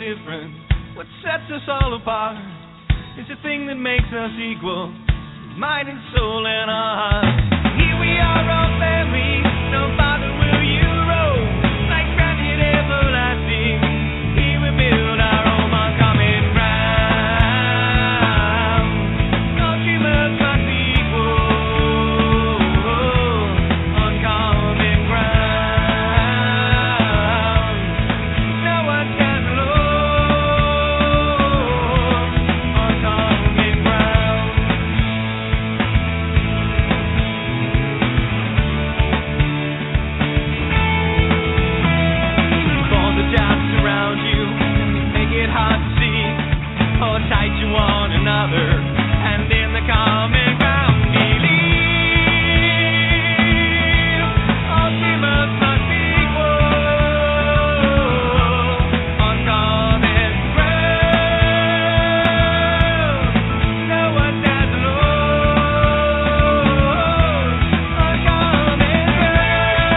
different. What sets us all apart is the thing that makes us equal, mind and soul and our heart. Here we are, our family, no farther will you roam, like granite everlasting. Here we build our home on common ground. All dreamers must be equal on common ground. No one stands alone on common ground. For the doubts around you make it hard to see. Hold tight to one another and in the common ground believe. All dreamers must be equal on common ground. No one stands alone on common ground.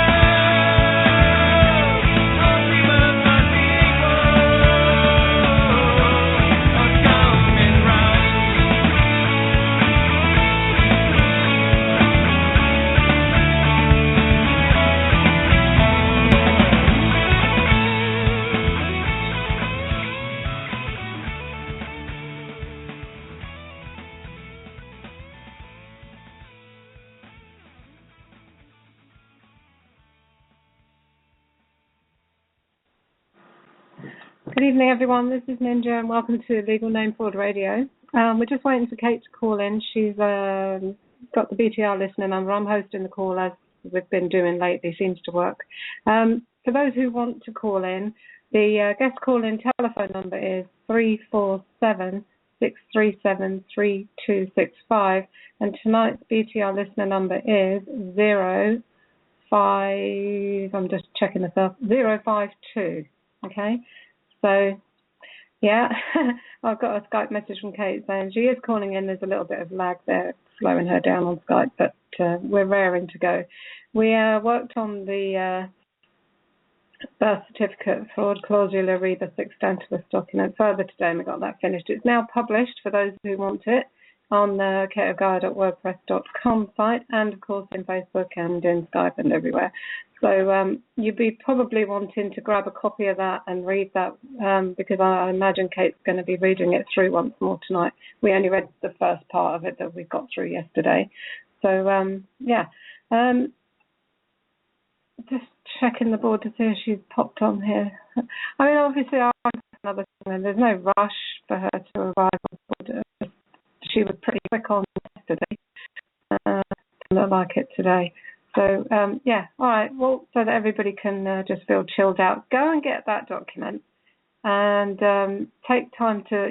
All dreamers must be equal on common ground. Good evening, everyone. This is Ninja, and welcome to Legal Name Fraud Radio. We're just waiting for Kate to call in. She's got the BTR listener number. I'm hosting the call, as we've been doing lately. Seems to work. For those who want to call in, the guest call-in telephone number is 347-637-3265, and tonight's BTR listener number is 052. Okay. So, yeah, I've got a Skype message from Kate saying she is calling in. There's a little bit of lag there, slowing her down on Skype, but we're raring to go. We worked on the birth certificate fraud clausula rebus extensibus document further today, and we got that finished. It's now published for those who want it on the kateofgaia.wordpress.com site, and of course in Facebook and in Skype and everywhere. So you'd be probably wanting to grab a copy of that and read that, because I imagine Kate's going to be reading it through once more tonight. We only read the first part of it that we got through yesterday. So, just checking the board to see if she's popped on here. I mean, obviously, another thing, there's no rush for her to arrive on board. She was pretty quick on yesterday. Doesn't look like it today. So, all right. Well, so that everybody can just feel chilled out, go and get that document and take time to,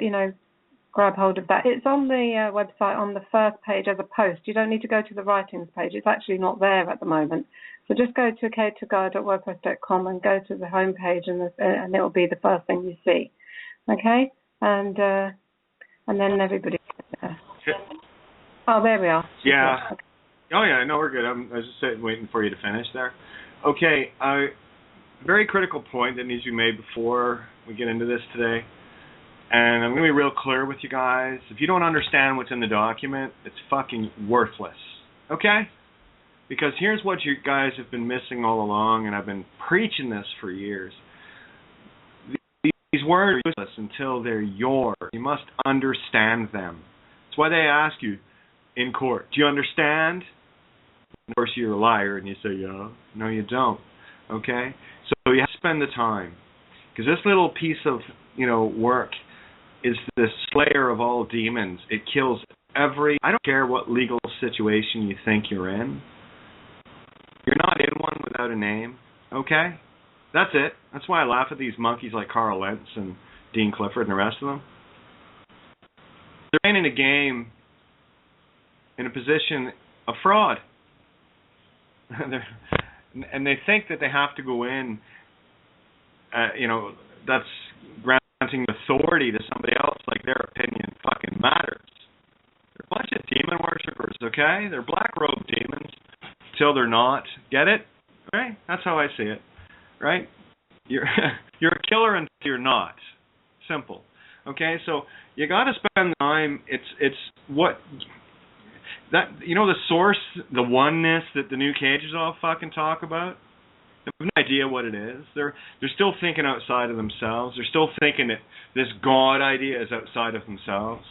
grab hold of that. It's on the website on the first page as a post. You don't need to go to the writings page. It's actually not there at the moment. So just go to kateofgaia.wordpress.com and go to the home page, and it will be the first thing you see. Okay? And then everybody... Oh, there we are. Yeah. Okay. Oh, yeah, no, we're good. I was just waiting for you to finish there. Okay, very critical point that needs to be made before we get into this today. And I'm going to be real clear with you guys. If you don't understand what's in the document, it's fucking worthless. Okay? Because here's what you guys have been missing all along, and I've been preaching this for years. These words are useless until they're yours. You must understand them. That's why they ask you in court, do you understand? Of course, you're a liar, and you say, yeah. No, you don't. Okay? So you have to spend the time. Because this little piece of, work is the slayer of all demons. It kills I don't care what legal situation you think you're in. You're not in one without a name. Okay? That's it. That's why I laugh at these monkeys like Carl Lentz and Dean Clifford and the rest of them. They're playing in a game in a position of fraud. And they think that they have to go in, that's granting authority to somebody else, like their opinion fucking matters. They're a bunch of demon worshippers, okay? They're black robe demons till they're not. Get it? Right? That's how I see it. Right? You're a killer until you're not. Simple. Okay, so you got to spend the time. It's what that the source, the oneness that the new cages all fucking talk about. They have no idea what it is. They're still thinking outside of themselves. They're still thinking that this God idea is outside of themselves.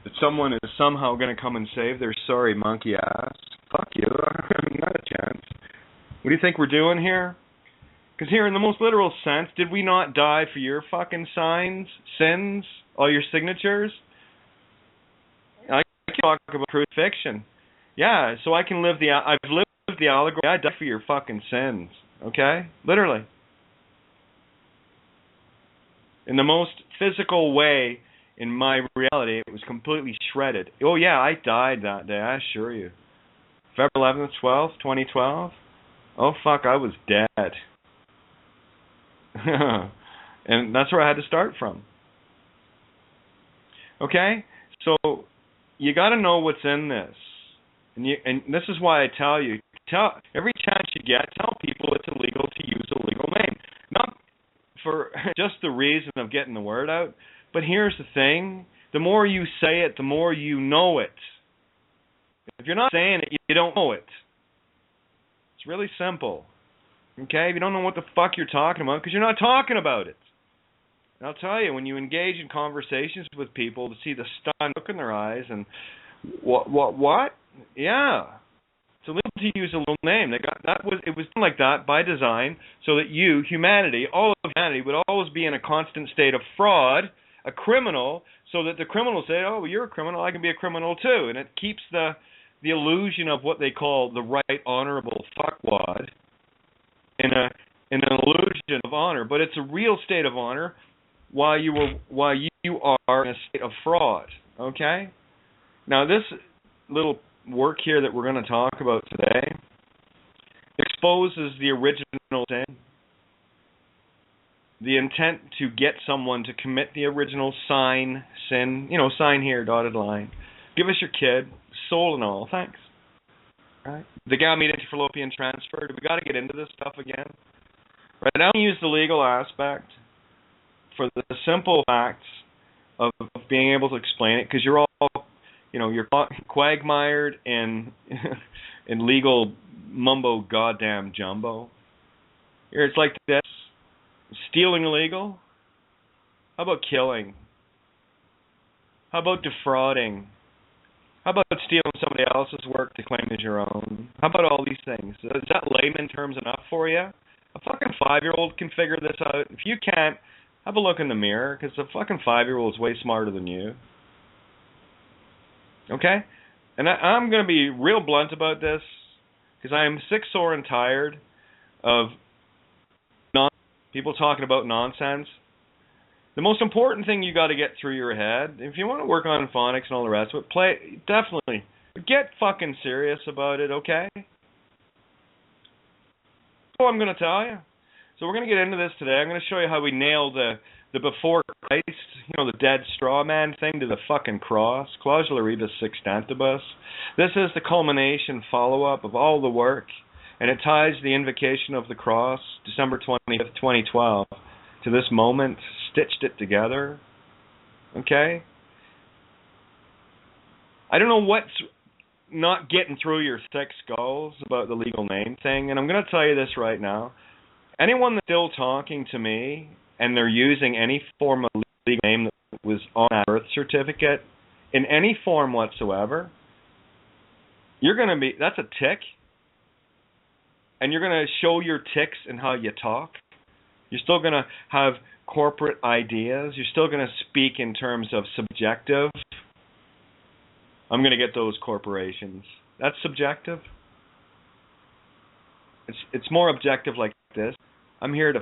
That someone is somehow going to come and save their sorry monkey ass. Fuck you. Not a chance. What do you think we're doing here? Because here, in the most literal sense, did we not die for your fucking signs, sins, all your signatures? I can talk about crucifixion. Yeah, so I can live I've lived the allegory. I died for your fucking sins. Okay? Literally. In the most physical way, in my reality, it was completely shredded. Oh yeah, I died that day, I assure you. February 11th, 12th, 2012. Oh fuck, I was dead. And that's where I had to start from. Okay? So, you got to know what's in this. And this is why I tell you, every chance you get, tell people it's illegal to use a legal name. Not for just the reason of getting the word out, but here's the thing. The more you say it, the more you know it. If you're not saying it, you don't know it. It's really simple. Okay? If you don't know what the fuck you're talking about, because you're not talking about it. And I'll tell you, when you engage in conversations with people to see the stunned look in their eyes and what? Yeah. It's illegal to use a little name. It was done like that by design so that humanity, all of humanity, would always be in a constant state of fraud, a criminal, so that the criminal say, oh, well, you're a criminal, I can be a criminal too. And it keeps the illusion of what they call the right honorable fuckwad in an illusion of honor, but it's a real state of honor while you are in a state of fraud. Okay? Now this little work here that we're going to talk about today exposes the original sin, the intent to get someone to commit the original sin, sign here, dotted line. Give us your kid, soul and all, thanks. Right? The gamete interfallopian transfer. Do we got to get into this stuff again? Right now, I use the legal aspect for the simple facts of being able to explain it, because you're all, you're quagmired in legal mumbo goddamn jumbo. Here, it's like this: stealing illegal. How about killing? How about defrauding? How about stealing somebody else's work to claim as your own? How about all these things? Is that layman terms enough for you? A fucking 5-year-old can figure this out. If you can't, have a look in the mirror, because a fucking 5-year-old is way smarter than you. Okay? And I'm going to be real blunt about this, because I am sick, sore, and tired of people talking about nonsense. The most important thing you got to get through your head, if you want to work on phonics and all the rest of it, definitely. Get fucking serious about it, okay? That's all I'm going to tell you. So we're going to get into this today. I'm going to show you how we nail the before Christ, the dead straw man thing to the fucking cross. Clausula rebus sextantibus. This is the culmination follow-up of all the work, and it ties the invocation of the cross, December 20th, 2012, to this moment, stitched it together. Okay? I don't know what's not getting through your thick skulls about the legal name thing, and I'm going to tell you this right now. Anyone that's still talking to me and they're using any form of legal name that was on that birth certificate in any form whatsoever, that's a tick, and you're going to show your ticks in how you talk. You're still going to have corporate ideas. You're still going to speak in terms of subjective. I'm going to get those corporations. That's subjective. It's more objective like this. I'm here to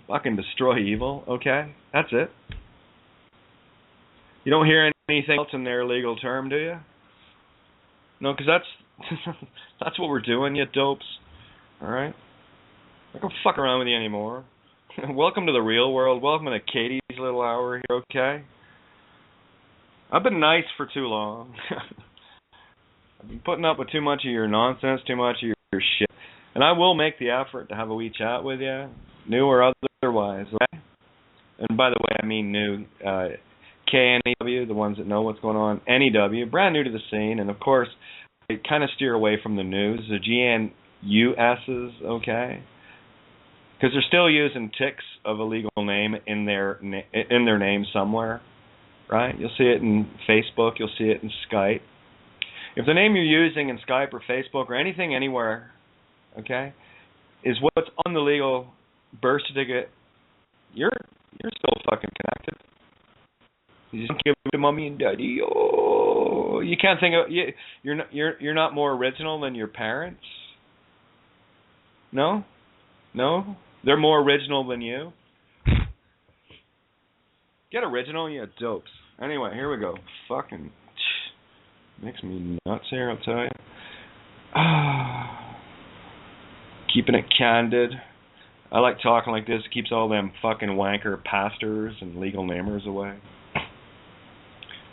fucking destroy evil, okay? That's it. You don't hear anything else in their legal term, do you? No, because that's what we're doing, you dopes. All right? I'm not going to fuck around with you anymore. Welcome to the real world. Welcome to Katie's little hour here, okay? I've been nice for too long. I've been putting up with too much of your nonsense, too much of your shit. And I will make the effort to have a wee chat with you, new or otherwise, okay? and by the way, I mean new, KNEW, the ones that know what's going on, NEW, brand new to the scene, and of course, I kind of steer away from the news, the GNUSs, okay? Because they're still using ticks of a legal name in their name somewhere, right? You'll see it in Facebook, you'll see it in Skype. If the name you're using in Skype or Facebook or anything anywhere, okay, is what's on the legal birth certificate, you're still fucking connected. You just give it to mommy and daddy. Oh, you can't think of you're not more original than your parents. No, they're more original than you. Get original, you dopes. Anyway, here we go. Fucking makes me nuts here, I'll tell you. Keeping it candid. I like talking like this. It keeps all them fucking wanker pastors and legal namers away.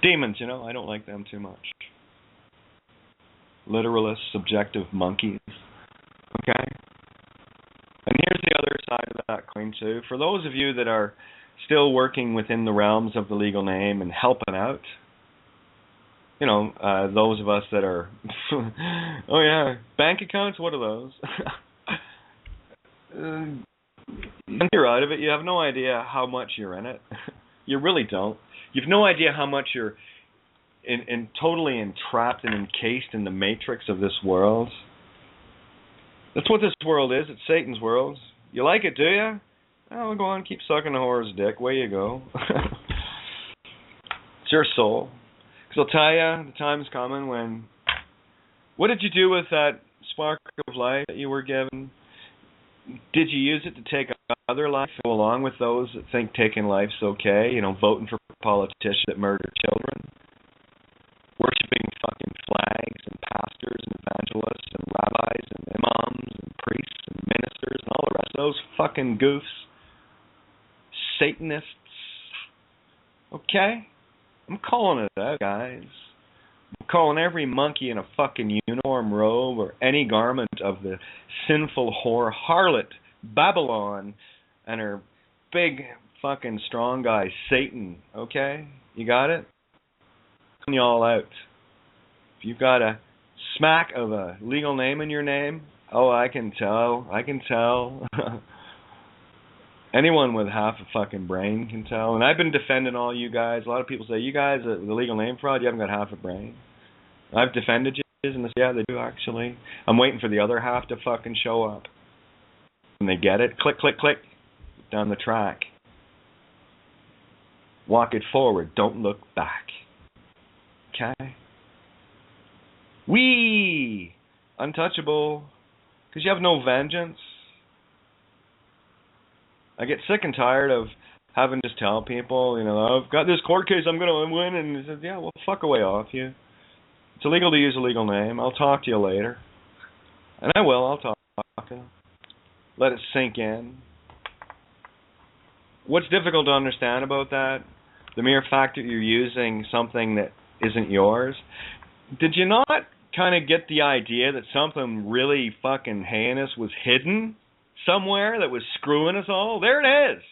Demons, I don't like them too much. Literalist, subjective monkeys. Okay? And here's the other side of that coin, too. For those of you that are still working within the realms of the legal name and helping out, those of us that are, oh yeah, bank accounts, what are those? When you're out of it, you have no idea how much you're in it. You really don't. You've no idea how much you're in totally entrapped and encased in the matrix of this world. That's what this world is. It's Satan's world. You like it, do you? Oh, go on, keep sucking the whore's dick. Way you go. It's your soul. Because I'll tell you, the time's coming when... What did you do with that spark of life that you were given? Did you use it to take other life, go along with those that think taking life's okay? Voting for politicians that murder children? Worshipping fucking flags and pastors and evangelists and rabbis and imams and priests and ministers and all the rest of those fucking goofs? Satanists? Okay? I'm calling it out, guys. I'm calling every monkey in a fucking uniform robe or any garment of the sinful whore harlot Babylon and her big fucking strong guy Satan, okay? You got it? I'm calling you all out. If you've got a smack of a legal name in your name, oh, I can tell. Anyone with half a fucking brain can tell. And I've been defending all you guys. A lot of people say, you guys, the legal name fraud, you haven't got half a brain. I've defended you, and yeah, they do actually. I'm waiting for the other half to fucking show up. When they get it, click, click, click, down the track. Walk it forward. Don't look back. Okay? Wee! Untouchable. Because you have no vengeance. I get sick and tired of having to tell people, I've got this court case, I'm going to win, and he says, yeah, well, fuck away off you. It's illegal to use a legal name. I'll talk to you later. And I will, I'll talk to you. Let it sink in. What's difficult to understand about that? The mere fact that you're using something that isn't yours. Did you not kind of get the idea that something really fucking heinous was hidden somewhere that was screwing us all? There it is.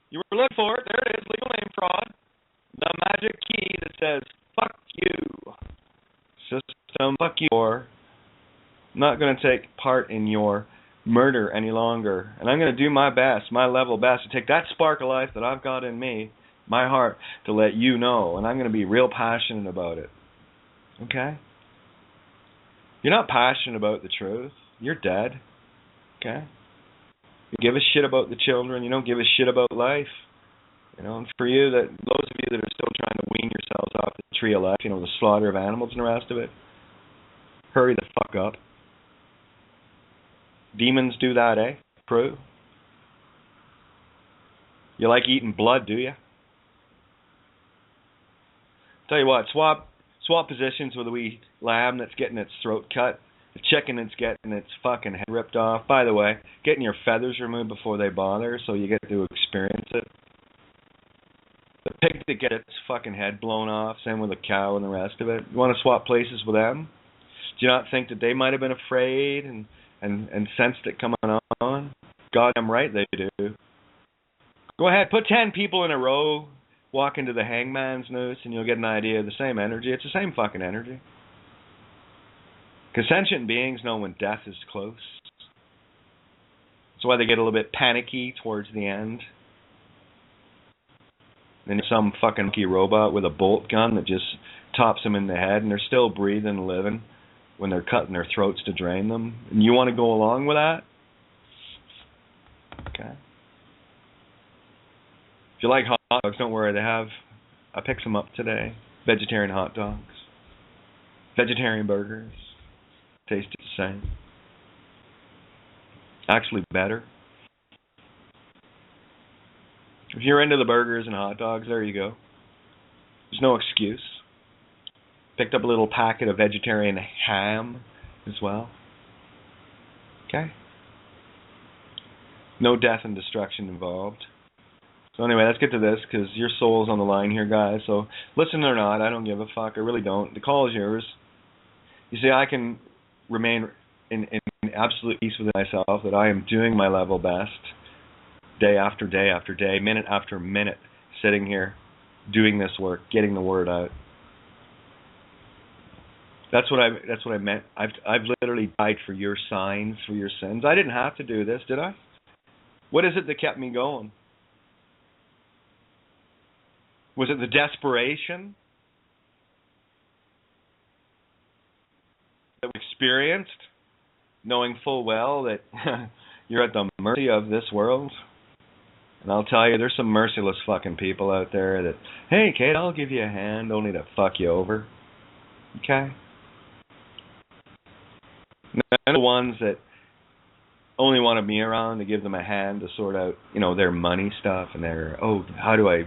You were looking for it. There it is. Legal name fraud. The magic key that says, fuck you. System, fuck you. I'm not going to take part in your murder any longer. And I'm going to do my best, my level best, to take that spark of life that I've got in me, my heart, to let you know. And I'm going to be real passionate about it. Okay? You're not passionate about the truth. You're dead. Okay? You give a shit about the children. You don't give a shit about life. And for you, those of you that are still trying to wean yourselves off the tree of life, the slaughter of animals and the rest of it, hurry the fuck up. Demons do that, eh? Crew? You like eating blood, do you? Tell you what, swap positions with a wee lamb that's getting its throat cut, the chicken that's getting its fucking head ripped off. By the way, getting your feathers removed before they bother, so you get to experience it. The pig that gets its fucking head blown off, same with a cow and the rest of it. You want to swap places with them? Do you not think that they might have been afraid and sensed it coming on? Goddamn right they do. Go ahead, put 10 people in a row, walk into the hangman's noose, and you'll get an idea of the same energy. It's the same fucking energy. Because sentient beings know when death is close. That's why they get a little bit panicky towards the end. Then some fucking robot with a bolt gun that just tops them in the head, and they're still breathing and living when they're cutting their throats to drain them. And you want to go along with that? Okay. If you like hot dogs, don't worry. I picked some up today. Vegetarian hot dogs. Vegetarian burgers. Taste the same. Actually better. If you're into the burgers and hot dogs, there you go. There's no excuse. Picked up a little packet of vegetarian ham as well. Okay. No death and destruction involved. So anyway, let's get to this, because your soul's on the line here, guys. So listen or not, I don't give a fuck. I really don't. The call is yours. You see, I can remain in absolute peace with myself that I am doing my level best, day after day after day, minute after minute, sitting here, doing this work, getting the word out. That's what I meant. I've literally died for your signs, for your sins. I didn't have to do this, did I? What is it that kept me going? Was it the desperation that we experienced, knowing full well that you're at the mercy of this world? And I'll tell you, there's some merciless fucking people out there that, hey, Kate, I'll give you a hand only to fuck you over. Okay? And the ones that only wanted me around to give them a hand to sort out, their money stuff and their, how do I,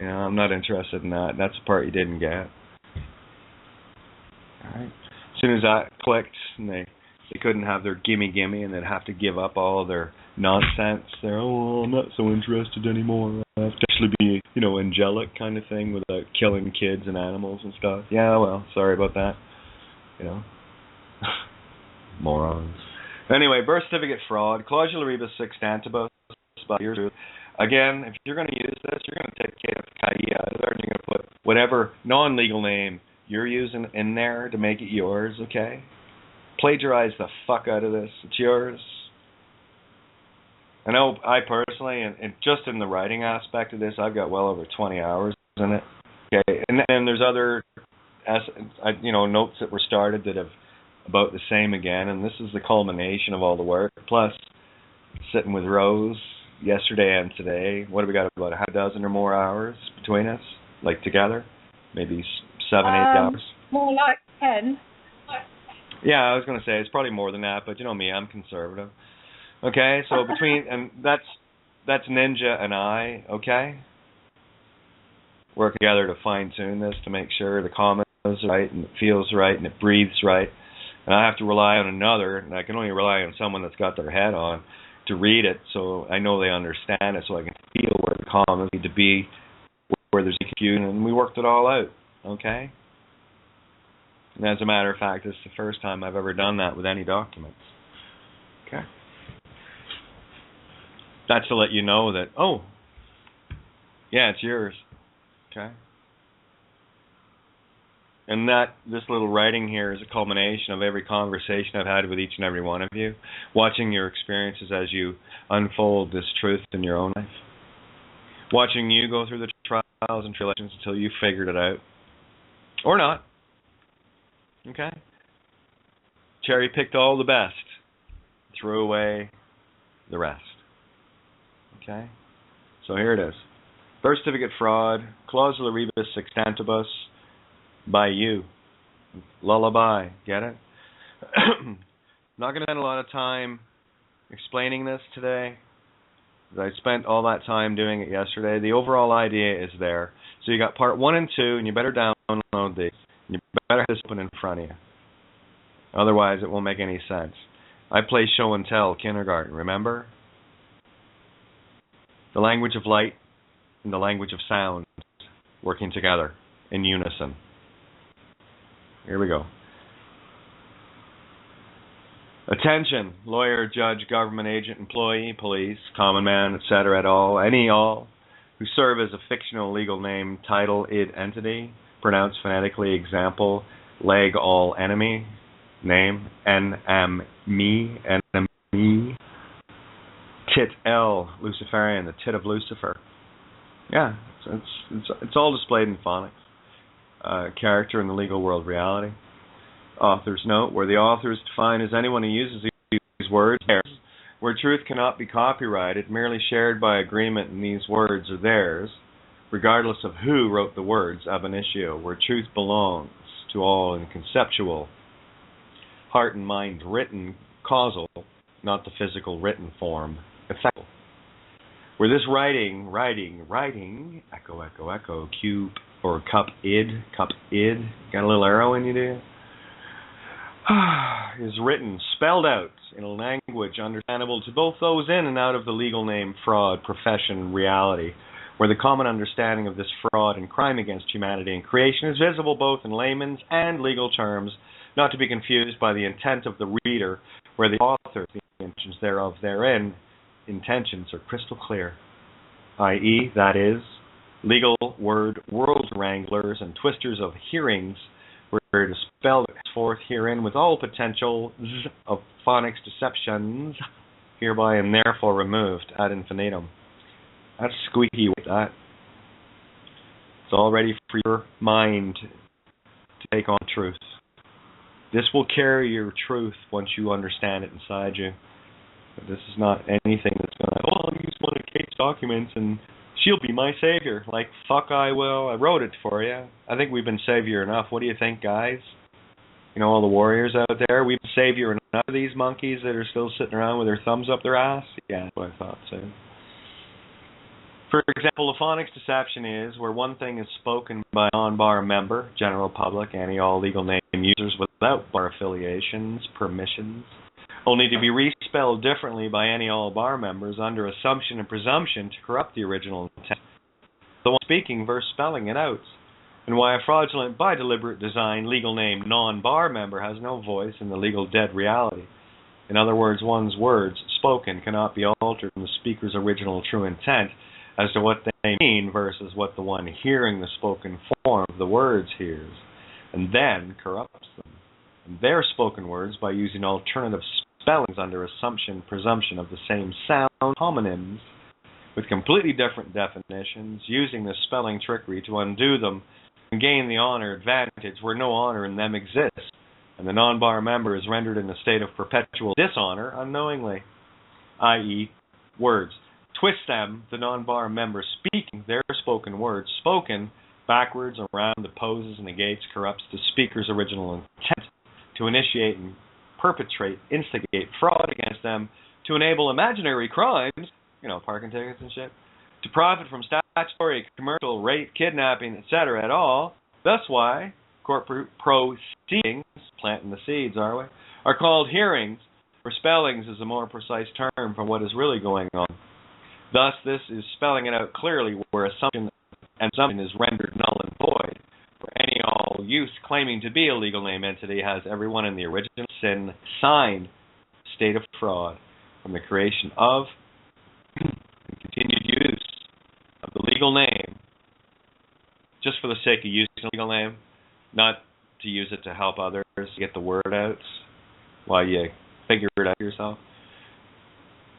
I'm not interested in that. That's the part you didn't get. All right. As soon as that clicked and they couldn't have their gimme and they'd have to give up all of their nonsense. They're, I'm not so interested anymore. I have to actually be, angelic kind of thing without killing kids and animals and stuff. Yeah, well, sorry about that. Morons. Anyway, birth certificate fraud, clausula rebus sextantibus, by your truth. Again, if you're going to use this, you're going to take kateofgaia, and you're going to put whatever non-legal name you're using in there to make it yours, okay? Plagiarize the fuck out of this. It's yours. I know I personally, and just in the writing aspect of this, I've got well over 20 hours in it. Okay, and then there's other, notes that were started that have about the same again, and this is the culmination of all the work. Plus, sitting with Rose yesterday and today, what have we got, about a half dozen or more hours between us, like together? Maybe 7, 8 hours? More like 10. Yeah, I was going to say, it's probably more than that, but you know me, I'm conservative. Okay, so and that's Ninja and I, okay? Work together to fine-tune this, to make sure the commas are right, and it feels right, and it breathes right. And I have to rely on another, and I can only rely on someone that's got their head on to read it, so I know they understand it, so I can feel where the commas need to be, where there's confusion, and we worked it all out, okay? And as a matter of fact, this is the first time I've ever done that with any documents. Okay? That's to let you know that, yeah, it's yours. Okay? And this little writing here is a culmination of every conversation I've had with each and every one of you, watching your experiences as you unfold this truth in your own life, watching you go through the trials and tribulations until you figured it out, or not. Okay? Cherry-picked all the best, threw away the rest. Okay? So here it is. Birth certificate fraud, clausula rebus sextantibus, by you. Lullaby. Get it? Not going to spend a lot of time explaining this today. I spent all that time doing it yesterday. The overall idea is there. So you got part 1 and 2, and you better download these. You better have this open in front of you. Otherwise, it won't make any sense. I play show and tell kindergarten, remember? The language of light and the language of sound working together in unison. Here we go. Attention, lawyer, judge, government agent, employee, police, common man, etc. at all, all who serve as a fictional legal name, title, id, entity, pronounced phonetically, example, leg, all, enemy, name, me, enemy, tit, L, Luciferian, the tit of Lucifer. Yeah, it's all displayed in phonics. Character in the legal world reality. Author's note, where the author is defined as anyone who uses these words, where truth cannot be copyrighted, merely shared by agreement, and these words are theirs, regardless of who wrote the words ab initio, where truth belongs to all in conceptual, heart and mind written, causal, not the physical written form, effectual. Where this writing, echo, cube, or cup id, got a little arrow in you, do you? Is written, spelled out in a language understandable to both those in and out of the legal name fraud, profession, and reality, where the common understanding of this fraud and crime against humanity and creation is visible both in layman's and legal terms, not to be confused by the intent of the reader, where the author, the intentions thereof therein, intentions are crystal clear, i.e., that is, legal word world wranglers and twisters of hearings were to spell forth herein with all potential of phonics deceptions, hereby and therefore removed ad infinitum. That's squeaky with that. It's all ready for your mind to take on truth. This will carry your truth once you understand it inside you. But this is not anything that's going to, I'll use one of Kate's documents and she'll be my savior. Like, fuck I will. I wrote it for you. I think we've been savior enough. What do you think, guys? You know, all the warriors out there, we've been savior enough of these monkeys that are still sitting around with their thumbs up their ass? Yeah, that's what I thought so. For example, a phonics deception is where one thing is spoken by a non-bar member, general public, any all legal name users without bar affiliations, permissions, only to be respelled differently by any all bar members under assumption and presumption to corrupt the original intent, the one speaking versus spelling it out, and why a fraudulent by deliberate design legal name non-bar member has no voice in the legal dead reality. In other words, one's words spoken cannot be altered from the speaker's original true intent as to what they mean versus what the one hearing the spoken form of the words hears, and then corrupts them, and their spoken words by using alternative spellings under assumption, presumption of the same sound, homonyms, with completely different definitions, using this spelling trickery to undo them and gain the honor advantage where no honor in them exists, and the non-bar member is rendered in a state of perpetual dishonor unknowingly, i.e., words. Twist them, the non-bar member speaking their spoken words, spoken backwards, around, opposes, negates, corrupts the speaker's original intent to initiate and perpetrate, instigate fraud against them, to enable imaginary crimes, you know, parking tickets and shit, to profit from statutory, commercial, rape, kidnapping, etc. at all. That's why court proceedings, planting the seeds, are we, are called hearings, where spellings is a more precise term for what is really going on. Thus, this is spelling it out clearly where assumption and assumption is rendered null and void, where any all use claiming to be a legal name entity has everyone in the original sin signed state of fraud from the creation of and continued use of the legal name just for the sake of using a legal name, not to use it to help others get the word out while you figure it out yourself.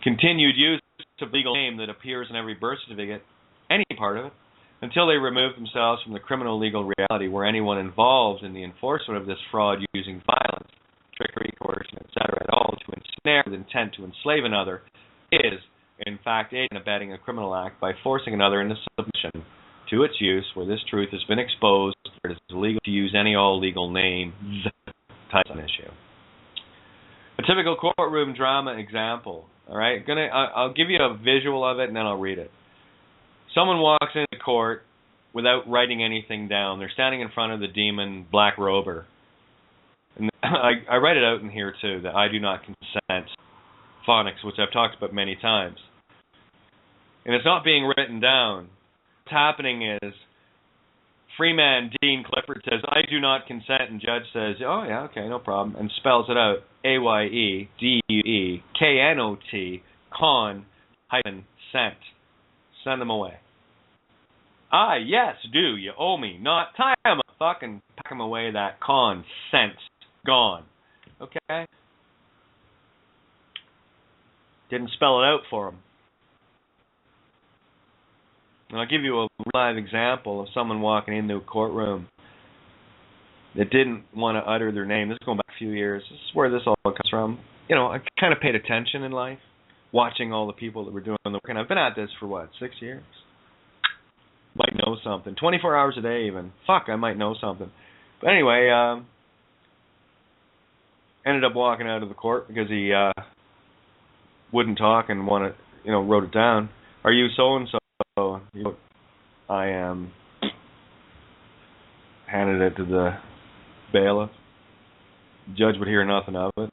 Continued use of legal name that appears in every birth certificate, any part of it, until they remove themselves from the criminal legal reality where anyone involved in the enforcement of this fraud using violence, trickery, coercion, etc. at all to ensnare with intent to enslave another is, in fact, aiding and abetting a criminal act by forcing another into submission to its use where this truth has been exposed, where it is illegal to use any all legal name type of issue. A typical courtroom drama example. All right, I'll give you a visual of it and then I'll read it. Someone walks into court without writing anything down. They're standing in front of the demon black rober. And I write it out in here too, that I do not consent phonics, which I've talked about many times. And it's not being written down. What's happening is Freeman Dean Clifford says, I do not consent, and judge says, oh yeah, okay, no problem, and spells it out, AYEDUE KNOT con-sent. Send them away. I, yes, do. You owe me. Not tie him up. Fucking pack him away, that con. Sense. Gone. Okay? Didn't spell it out for him. And I'll give you a live example of someone walking into a courtroom that didn't want to utter their name. This is going back a few years. This is where this all comes from. You know, I kind of paid attention in life, watching all the people that were doing the work. And I've been at this for, 6 years? Might know something. 24 hours a day even. Fuck, I might know something. But anyway, ended up walking out of the court because he wouldn't talk and wrote it down. Are you so-and-so? He wrote, I am. Handed it to the bailiff. The judge would hear nothing of it.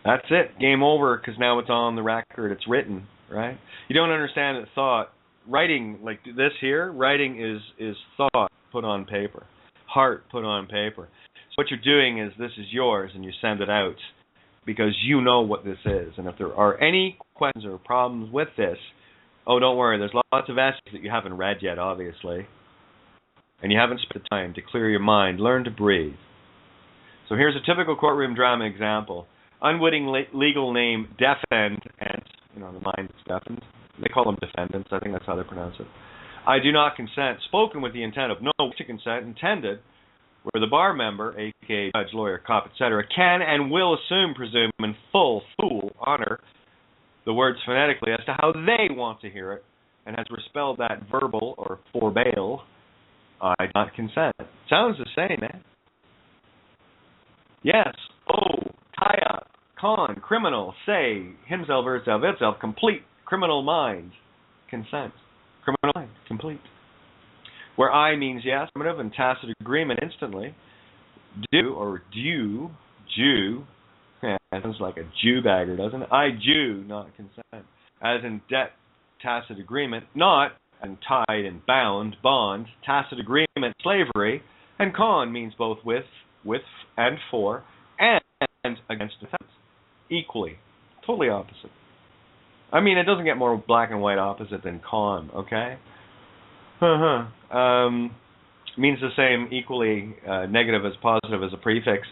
That's it. Game over, because now it's on the record. It's written, right? You don't understand that thought. Writing, like this here, writing is thought put on paper. Heart put on paper. So what you're doing is this is yours, and you send it out because you know what this is. And if there are any questions or problems with this, don't worry. There's lots of essays that you haven't read yet, obviously. And you haven't spent the time to clear your mind. Learn to breathe. So here's a typical courtroom drama example. Unwitting legal name defendant, the mind is deafened. They call them defendants. I think that's how they pronounce it. I do not consent. Spoken with the intent of no to consent. Intended where the bar member, a.k.a. judge, lawyer, cop, etc., can and will assume, presume, in full honor the words phonetically as to how they want to hear it, and has respelled that verbal or for bail, I do not consent. Sounds the same, man. Yes. Tie up. Con. Criminal. Say. Himself, herself, itself. Complete. Criminal mind. Consent. Criminal mind. Complete. Where I means yes, affirmative, and tacit agreement instantly. Do or due. Jew. Yeah, sounds like a Jew bagger, doesn't it? I Jew, not consent. As in debt, tacit agreement. Not, and tied and bound, bond, tacit agreement, slavery. And con means both with and for, and against defense. Equally. Totally opposite. I mean, it doesn't get more black and white opposite than con, okay? Means the same, equally negative as positive as a prefix.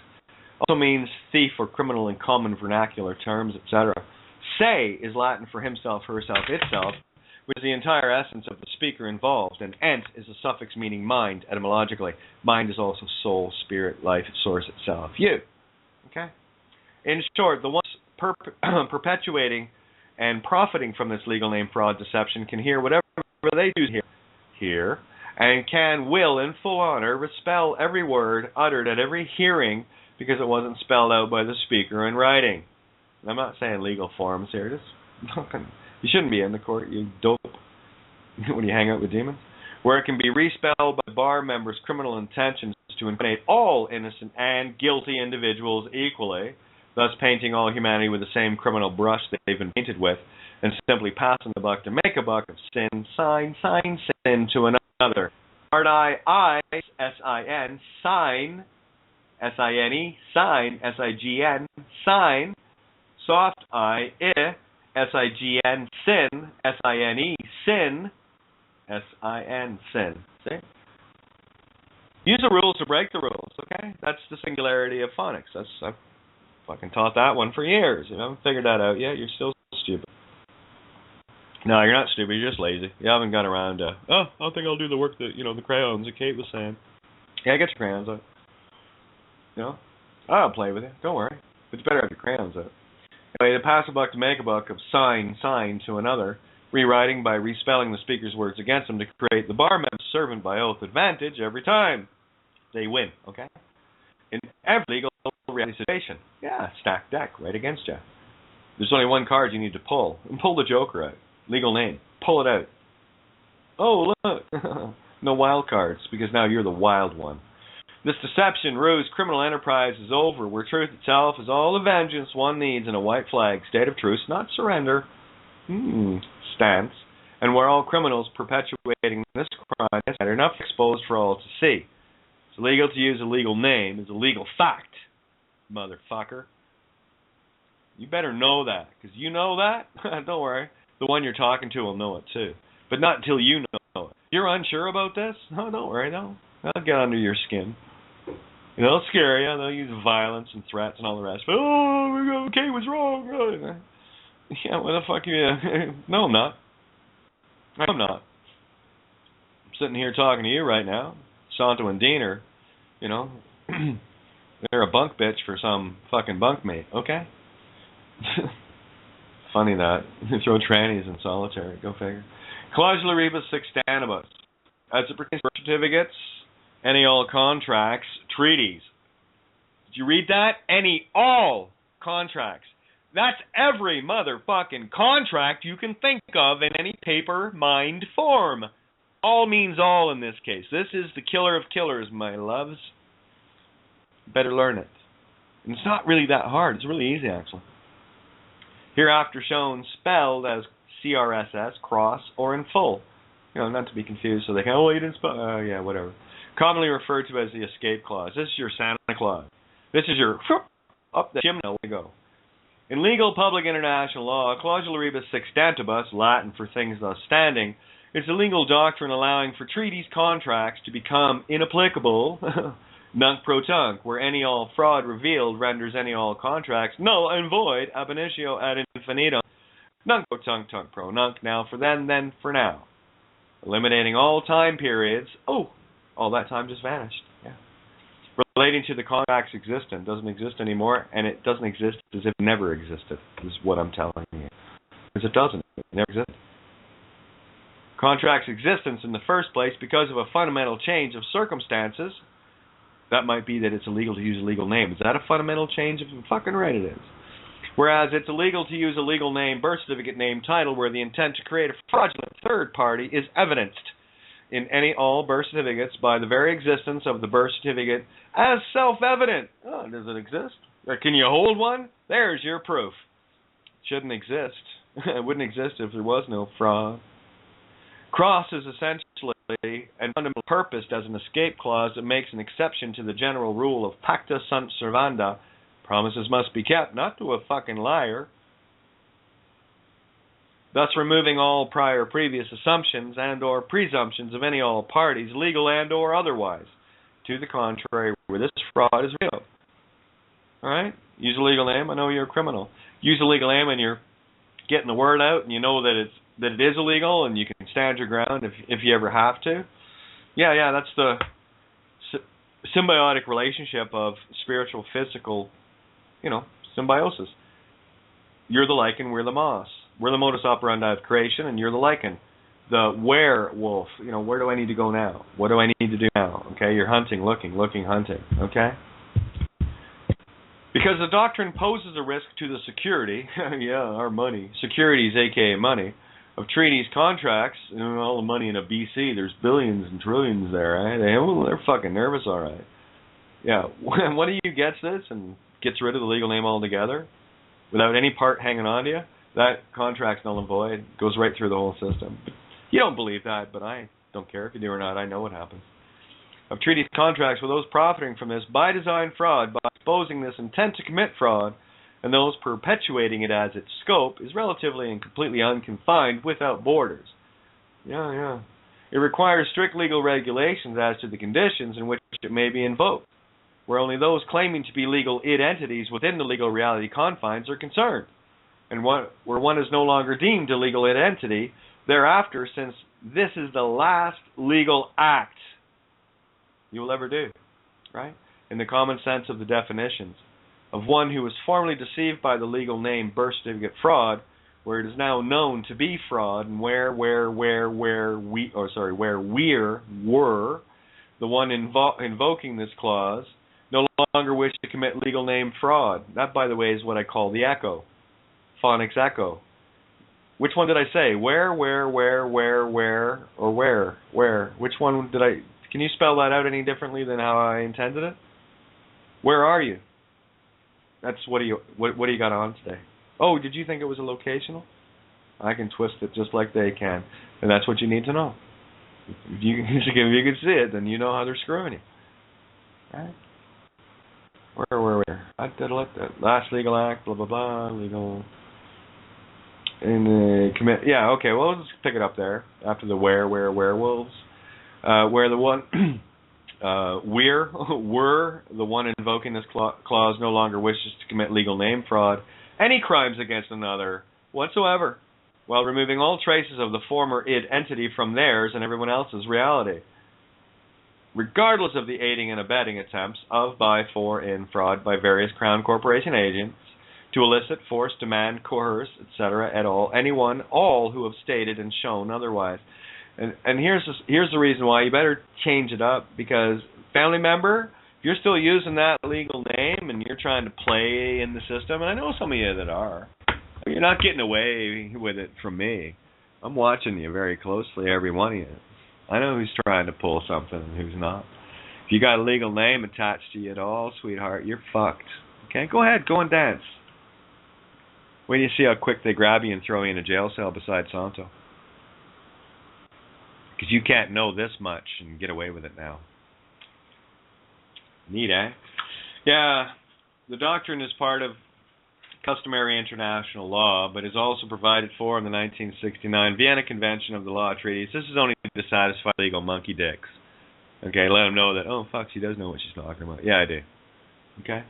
Also means thief or criminal in common vernacular terms, etc. Say is Latin for himself, herself, itself, which is the entire essence of the speaker involved, and ent is a suffix meaning mind, etymologically. Mind is also soul, spirit, life, source itself, you. Okay? In short, the ones perpetuating and profiting from this legal name fraud deception can hear whatever they do here, and will, in full honor, respell every word uttered at every hearing because it wasn't spelled out by the speaker in writing. And I'm not saying legal forms here. You shouldn't be in the court, you dope, when you hang out with demons. Where it can be respelled by bar members' criminal intentions to incriminate all innocent and guilty individuals equally, thus painting all humanity with the same criminal brush that they've been painted with, and simply passing the buck to make a buck of sin, sign sin to another. Hard I, S-I-N, sign, S-I-N-E, sign, S-I-G-N, sign, soft I, S-I-G-N, sin, S-I-N-E, sin, S-I-N, sin. See? Use the rules to break the rules, okay? That's the singularity of phonics. I've fucking taught that one for years. You haven't figured that out yet, you're still stupid. No, you're not stupid, you're just lazy. You haven't got around to, I think I'll do the work that, the crayons that Kate was saying. Yeah, get your crayons out. I'll play with you, don't worry. But you better have your crayons out. Anyway, to pass a buck to make a buck of sign to another, rewriting by respelling the speaker's words against them to create the bar member's servant by oath advantage every time. They win, okay? In every legal reality situation, stack deck right against you. There's only one card you need to pull, and pull the joker out. Legal name. Pull it out. Oh, look. No wild cards, because now you're the wild one. This deception, ruse, criminal enterprise is over, where truth itself is all the vengeance one needs in a white flag, state of truce, not surrender, stance, and where all criminals perpetuating this crime are enough exposed for all to see. It's illegal to use a legal name is a legal fact, motherfucker. You better know that, because you know that, don't worry, the one you're talking to will know it too. But not until you know it. You're unsure about this? No, don't worry, no. They'll get under your skin. They'll scare you. They'll use violence and threats and all the rest. Oh, okay, what's wrong? Yeah, what the fuck are you? No, I'm not. I'm not. I'm sitting here talking to you right now. Santo and Dean are, they're a bunk bitch for some fucking bunkmate, okay? Funny that. Throw trannies in solitary. Go figure. Clausula rebus sextantibus. As it pertains to birth certificates, any all contracts, treaties. Did you read that? Any all contracts. That's every motherfucking contract you can think of in any paper mind form. All means all in this case. This is the killer of killers, my loves. Better learn it. And it's not really that hard. It's really easy, actually. Hereafter shown spelled as CRSS, cross, or in full. Not to be confused, so they can, you didn't spell, yeah, whatever. Commonly referred to as the escape clause. This is your Santa Claus. This is your, up the chimney, away you go. In legal public international law, clausula rebus sextantibus, Latin for things thus standing, is a legal doctrine allowing for treaties, contracts to become inapplicable, nunc pro tunc, where any all fraud revealed renders any all contracts null and void, ab initio ad infinitum, nunc pro tunc, tunc pro nunc, now for then for now. Eliminating all time periods. Oh, all that time just vanished. Yeah. Relating to the contract's existence, doesn't exist anymore, and it doesn't exist as if it never existed, is what I'm telling you. Because it doesn't. It never existed. Contract's existence in the first place because of a fundamental change of circumstances. That might be that it's illegal to use a legal name. Is that a fundamental change? Fucking right it is. Whereas it's illegal to use a legal name, birth certificate, name, title, where the intent to create a fraudulent third party is evidenced in any all birth certificates by the very existence of the birth certificate as self-evident. Oh, does it exist? Or can you hold one? There's your proof. It shouldn't exist. It wouldn't exist if there was no fraud. Cross is essentially and fundamental purposed as an escape clause that makes an exception to the general rule of pacta sunt servanda. Promises must be kept, not to a fucking liar. Thus removing all previous assumptions and or presumptions of any all parties, legal and or otherwise. To the contrary, where this fraud is real. Alright? Use a legal name, I know you're a criminal. Use a legal name and you're getting the word out and you know that it is illegal and you can stand your ground if you ever have to. Yeah, that's the symbiotic relationship of spiritual, physical, symbiosis. You're the lichen, we're the moss. We're the modus operandi of creation, and you're the lichen. The werewolf, where do I need to go now? What do I need to do now? Okay, you're hunting, looking, hunting, okay? Because the doctrine poses a risk to the security, our money, securities, aka money, of treaties, contracts, all the money in a BC, there's billions and trillions there, right? They're fucking nervous, all right. Yeah, when one of you gets this and gets rid of the legal name altogether, without any part hanging on to you, that contract's null and void, goes right through the whole system. You don't believe that, but I don't care if you do or not, I know what happens. Of treaties, contracts with those profiting from this by design fraud, by exposing this intent to commit fraud, and those perpetuating it as its scope, is relatively and completely unconfined without borders. Yeah. It requires strict legal regulations as to the conditions in which it may be invoked, where only those claiming to be legal id entities within the legal reality confines are concerned, and where one is no longer deemed a legal id entity thereafter, since this is the last legal act you will ever do, right? In the common sense of the definitions, of one who was formerly deceived by the legal name birth certificate fraud, where it is now known to be fraud, and where we were the one invoking this clause no longer wish to commit legal name fraud. That, by the way, is what I call the echo, phonics echo. Which one did I say? Where? Which one did I? Can you spell that out any differently than how I intended it? Where are you? That's what do you got on today? Oh, did you think it was a locational? I can twist it just like they can, and that's what you need to know. If you can see it, then you know how they're screwing you. Right? Where? Last legal act, blah blah blah, legal. commit. Yeah, okay. Well, let's pick it up there after the werewolves. Where the one were the one invoking this clause no longer wishes to commit legal name fraud, any crimes against another whatsoever, while removing all traces of the former id entity from theirs and everyone else's reality, regardless of the aiding and abetting attempts of, by, for, in fraud by various Crown Corporation agents to elicit, force, demand, coerce, etc. at all, anyone, all who have stated and shown otherwise. And here's the reason why you better change it up, because family member, if you're still using that legal name and you're trying to play in the system, and I know some of you that are, you're not getting away with it from me. I'm watching you very closely, every one of you. I know who's trying to pull something and who's not. If you got a legal name attached to you at all, sweetheart, you're fucked. Okay, go ahead, go and dance. Wait till you see how quick they grab you and throw you in a jail cell beside Santo. Because you can't know this much and get away with it now. Neat, eh? Yeah, the doctrine is part of customary international law, but is also provided for in the 1969 Vienna Convention of the Law Treaties. This is only to satisfy legal monkey dicks. Okay, let them know that, oh, fuck, she does know what she's talking about. Yeah, I do. Okay?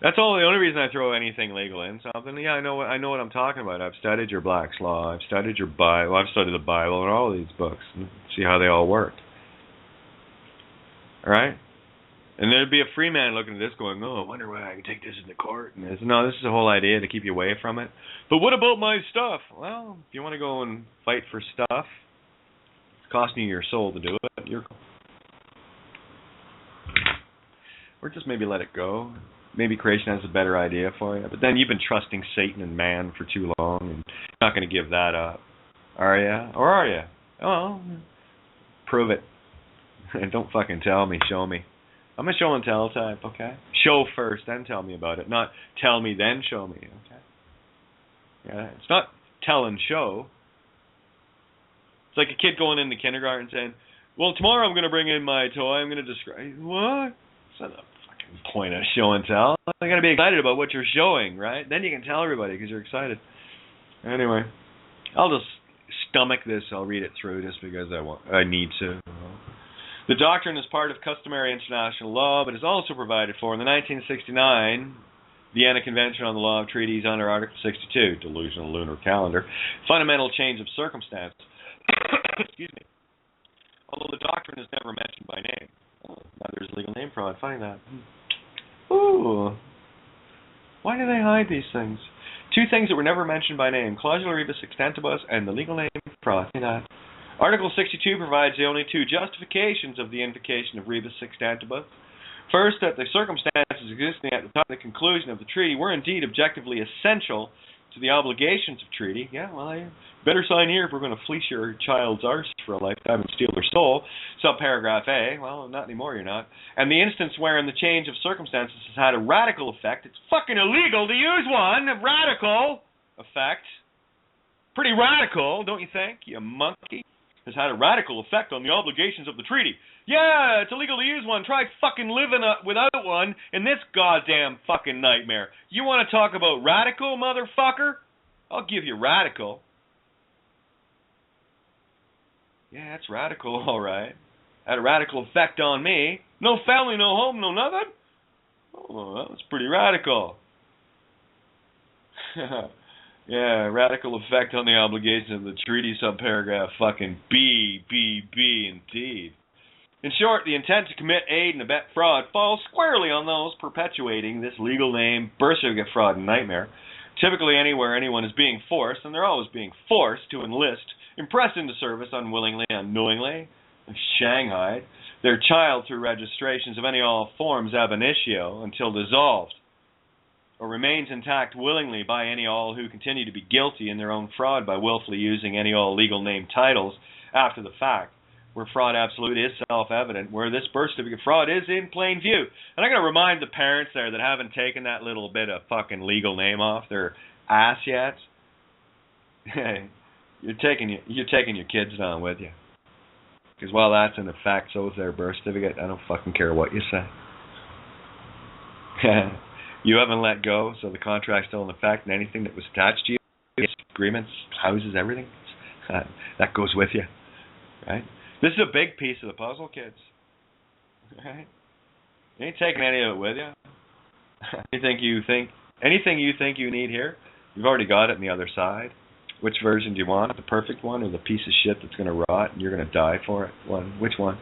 That's all. The only reason I throw anything legal in something. Yeah, I know what I'm talking about. I've studied your Black's Law. I've studied your Bible. I've studied the Bible and all of these books and see how they all work. All right? And there'd be a free man looking at this going, oh, I wonder why I can take this into court. And no, this is the whole idea to keep you away from it. But what about my stuff? Well, if you want to go and fight for stuff, it's costing you your soul to do it. Or just maybe let it go. Maybe creation has a better idea for you. But then you've been trusting Satan and man for too long, and you're not going to give that up. Are you? Or are you? Oh, prove it. And don't fucking tell me, show me. I'm a show and tell type, okay? Show first, then tell me about it. Not tell me, then show me, okay? Yeah, it's not tell and show. It's like a kid going into kindergarten saying, well, tomorrow I'm going to bring in my toy. I'm going to describe. What? It's not the fucking point of show and tell. You got to be excited about what you're showing, right? Then you can tell everybody because you're excited. Anyway, I'll just stomach this. I'll read it through just because I need to. The doctrine is part of customary international law, but is also provided for in the 1969 Vienna Convention on the Law of Treaties under Article 62, delusional lunar calendar, fundamental change of circumstance. Excuse me. Although the doctrine is never mentioned by name. Oh, now there's legal name fraud. Find that. Ooh. Why do they hide these things? Two things that were never mentioned by name: clausula rebus extentibus and the legal name fraud. See that? Article 62 provides the only two justifications of the invocation of rebus extentibus. First, that the circumstances existing at the time of the conclusion of the treaty were indeed objectively essential to the obligations of treaty. Yeah, well, you better sign here if we're going to fleece your child's arse for a lifetime and steal their soul. Subparagraph A, well, not anymore, you're not. And the instance wherein the change of circumstances has had a radical effect, it's fucking illegal to use one, a radical effect. Pretty radical, don't you think, you monkey? Has had a radical effect on the obligations of the treaty. Yeah, it's illegal to use one. Try fucking living without one in this goddamn fucking nightmare. You want to talk about radical, motherfucker? I'll give you radical. Yeah, it's radical, all right. Had a radical effect on me. No family, no home, no nothing? Oh, that was pretty radical. Yeah, radical effect on the obligations of the treaty, subparagraph fucking B, indeed. In short, the intent to commit, aid, and abet fraud falls squarely on those perpetuating this legal name birth certificate fraud and nightmare. Typically anywhere anyone is being forced, and they're always being forced to enlist, impressed into service unwillingly, unknowingly, and shanghaied, their child through registrations of any all forms ab initio until dissolved, or remains intact willingly by any all who continue to be guilty in their own fraud by willfully using any all legal name titles after the fact, where fraud absolute is self-evident, where this birth certificate fraud is in plain view. And I'm going to remind the parents there that haven't taken that little bit of fucking legal name off their ass yet. You're taking your kids down with you. Because while that's in effect, so is their birth certificate. I don't fucking care what you say. You haven't let go, so the contract's still in effect, and anything that was attached to you agreements, houses, everything. That goes with you, right? This is a big piece of the puzzle, kids. Right? You ain't taking any of it with you. Anything you think you need here, you've already got it on the other side. Which version do you want? The perfect one or the piece of shit that's going to rot and you're going to die for it? Which one?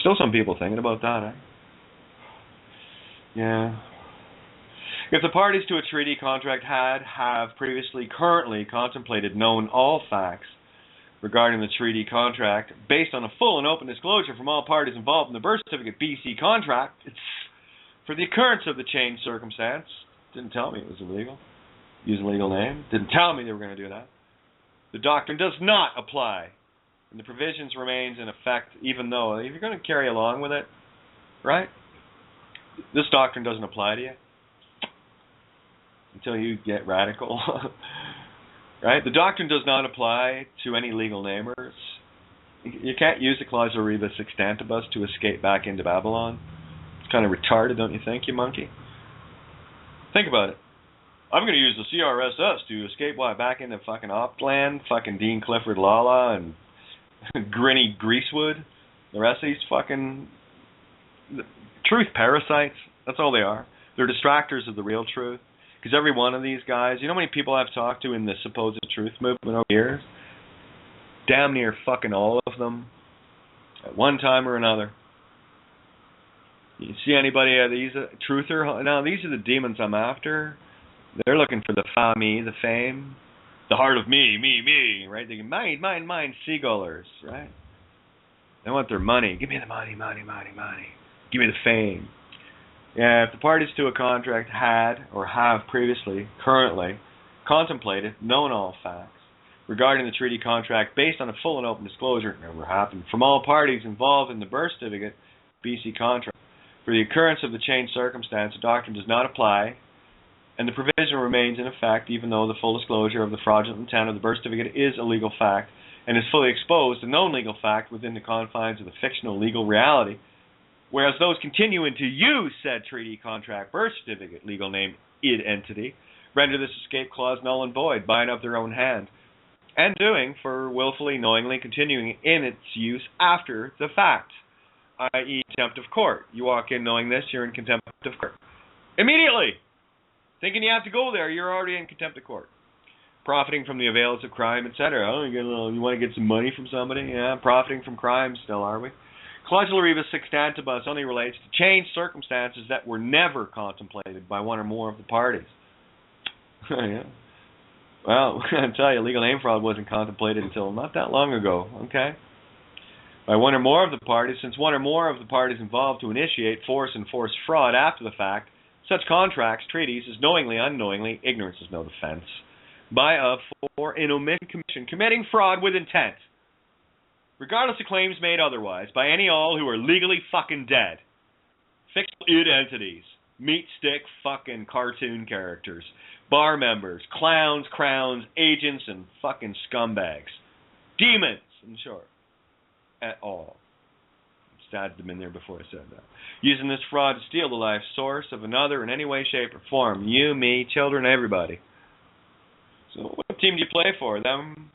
Still some people thinking about that, eh? Yeah. If the parties to a treaty contract have previously, currently contemplated, known all facts regarding the treaty contract based on a full and open disclosure from all parties involved in the birth certificate BC contract, it's for the occurrence of the changed circumstance. Didn't tell me it was illegal. Use a legal name. Didn't tell me they were going to do that. The doctrine does not apply, and the provisions remains in effect even though, if you're going to carry along with it, right, this doctrine doesn't apply to you until you get radical. Right? The doctrine does not apply to any legal namers. You can't use the clausula rebus sextantibus to escape back into Babylon. It's kind of retarded, don't you think, you monkey? Think about it. I'm going to use the CRSS to escape back into fucking Optland, fucking Dean Clifford Lala, and Grinny Greasewood. The rest of these fucking truth parasites. That's all they are. They're distractors of the real truth. Because every one of these guys, you know how many people I've talked to in the supposed truth movement over years? Damn near fucking all of them, at one time or another. You see anybody of these truther? No, these are the demons I'm after. They're looking for the fame, the fame, the heart of me, right? They can mine, seagullers, right? They want their money. Give me the money. Give me the fame. Yeah, if the parties to a contract had or have previously, currently, contemplated, known all facts regarding the treaty contract based on a full and open disclosure, never happened, from all parties involved in the birth certificate BC contract. For the occurrence of the changed circumstance, the doctrine does not apply, and the provision remains in effect even though the full disclosure of the fraudulent intent of the birth certificate is a legal fact and is fully exposed, a known legal fact within the confines of the fictional legal reality. Whereas those continuing to use said treaty contract birth certificate legal name id entity render this escape clause null and void, buying up their own hand, and doing for willfully, knowingly continuing in its use after the fact, i.e. contempt of court. You walk in knowing this, you're in contempt of court. Immediately! Thinking you have to go there, you're already in contempt of court. Profiting from the avails of crime, etc. Oh, you want to get some money from somebody? Yeah, profiting from crime still, are we? Clausula rebus sextantibus only relates to changed circumstances that were never contemplated by one or more of the parties. Yeah. Well, I tell you, legal name fraud wasn't contemplated until not that long ago, okay? By one or more of the parties, since one or more of the parties involved to initiate, force, and force fraud after the fact, such contracts, treaties, as knowingly, unknowingly, ignorance is no defense, by, of, for, in omission, commission, committing fraud with intent, regardless of claims made otherwise, by any all who are legally fucking dead. Fictional id entities, meat stick fucking cartoon characters, bar members, clowns, crowns, agents, and fucking scumbags. Demons, in short. At all. Just added them in there before I said that. Using this fraud to steal the life source of another in any way, shape, or form. You, me, children, everybody. So what team do you play for? Them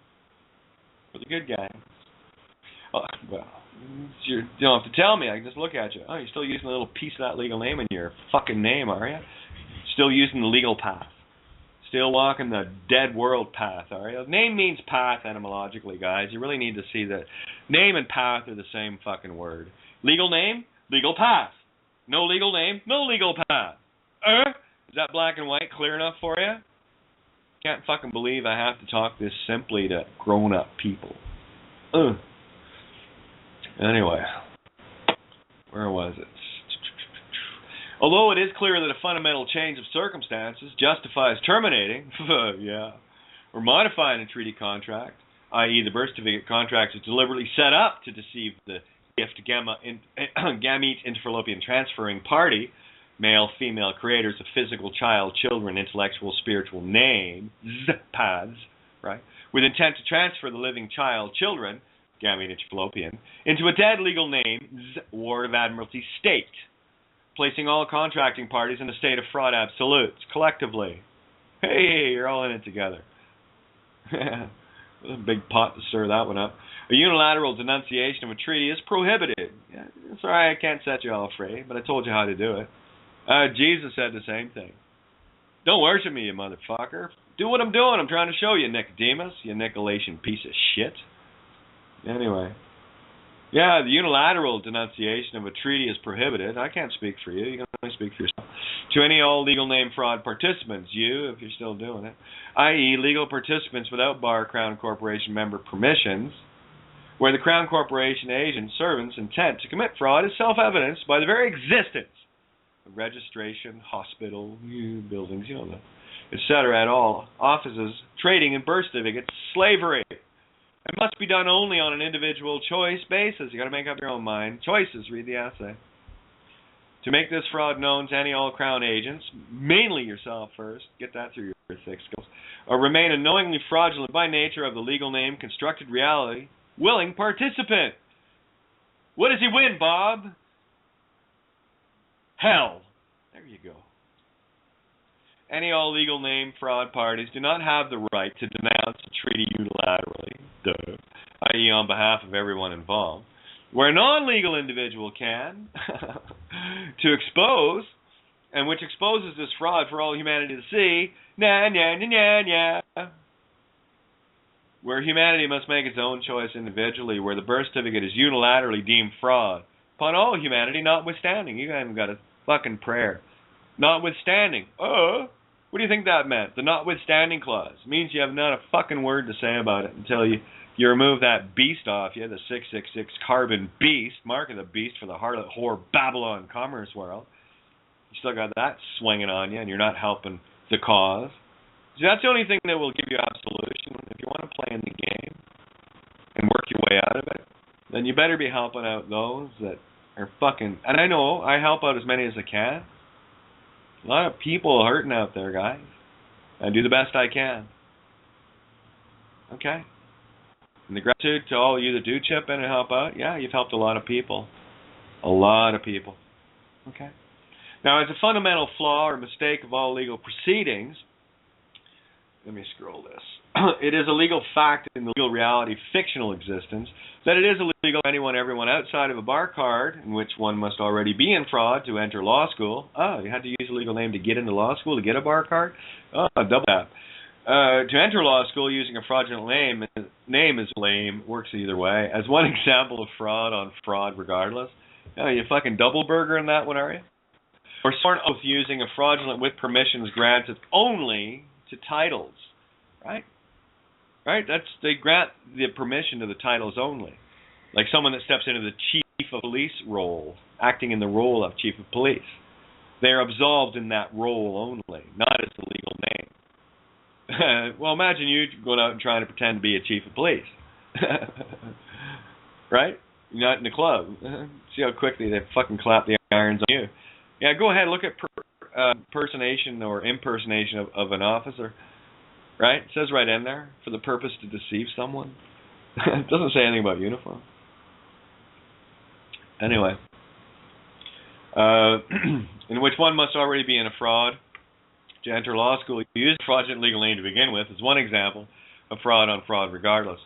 or the good guys? Oh, well, you don't have to tell me. I can just look at you. Oh, you're still using a little piece of that legal name in your fucking name, are you? Still using the legal path. Still walking the dead world path, are you? Name means path etymologically, guys. You really need to see that name and path are the same fucking word. Legal name, legal path. No legal name, no legal path. Is that black and white clear enough for you? Can't fucking believe I have to talk this simply to grown-up people. Anyway, where was it? Although it is clear that a fundamental change of circumstances justifies terminating, or modifying a treaty contract, i.e. the birth certificate contract is deliberately set up to deceive the gift gamete interfallopian transferring party, male, female creators of physical child, children, intellectual, spiritual names, paths, right, with intent to transfer the living child, children, gamete interfallopian, into a dead legal name, Ward of Admiralty state, placing all contracting parties in a state of fraud absolutes, collectively. Hey, you're all in it together. A big pot to stir that one up. A unilateral denunciation of a treaty is prohibited. Yeah, sorry, I can't set you all free, but I told you how to do it. Jesus said the same thing. Don't worship me, you motherfucker. Do what I'm doing. I'm trying to show you, Nicodemus, you Nicolaitan piece of shit. Anyway. Yeah, the unilateral denunciation of a treaty is prohibited. I can't speak for you. You can only speak for yourself. To any all legal name fraud participants, you, if you're still doing it, i.e. legal participants without Bar Crown Corporation member permissions, where the Crown Corporation agent, servants' intent to commit fraud is self-evidenced by the very existence of registration, hospital, buildings, etc. at all, offices, trading in birth certificates, slavery. It must be done only on an individual choice basis. You got to make up your own mind. Choices, read the essay. To make this fraud known to any all Crown agents, mainly yourself first, get that through your thick skills, or remain a knowingly fraudulent by nature of the legal name, constructed reality, willing participant. What does he win, Bob? Hell. There you go. Any all legal name fraud parties do not have the right to denounce a treaty unilaterally, i.e. on behalf of everyone involved, where a non-legal individual can, to expose, and which exposes this fraud for all humanity to see, where humanity must make its own choice individually, where the birth certificate is unilaterally deemed fraud, upon all humanity notwithstanding. You haven't got a fucking prayer. Notwithstanding. What do you think that meant? The notwithstanding clause means you have not a fucking word to say about it until you remove that beast off you, the 666 carbon beast, mark of the beast for the harlot whore Babylon commerce world. You still got that swinging on you, and you're not helping the cause. So that's the only thing that will give you absolution. If you want to play in the game and work your way out of it, then you better be helping out those that are fucking... And I know, I help out as many as I can. A lot of people are hurting out there, guys. I do the best I can. Okay? And the gratitude to all of you that do chip in and help out, yeah, you've helped a lot of people. A lot of people. Okay? Now, as a fundamental flaw or mistake of all legal proceedings, let me scroll this. It is a legal fact in the legal reality fictional existence that it is illegal for anyone, everyone outside of a bar card, in which one must already be in fraud to enter law school. Oh, you had to use a legal name to get into law school to get a bar card? Oh, double tap. To enter law school using a fraudulent name is lame, works either way. As one example of fraud on fraud regardless. Oh, you fucking double burger in that one, are you? Or sworn oath using a fraudulent with permissions granted only to titles. Right? Right? They grant the permission to the titles only. Like someone that steps into the chief of police role, acting in the role of chief of police. They're absolved in that role only, not as the legal name. Well, imagine you going out and trying to pretend to be a chief of police. Right? You're not in the club. See how quickly they fucking clap the irons on you. Yeah, go ahead, look at impersonation or impersonation of an officer. Right? It says right in there, for the purpose to deceive someone. It doesn't say anything about uniform. Anyway. In which one must already be in a fraud. To enter law school, you use a fraudulent legal name to begin with is one example of fraud on fraud regardless.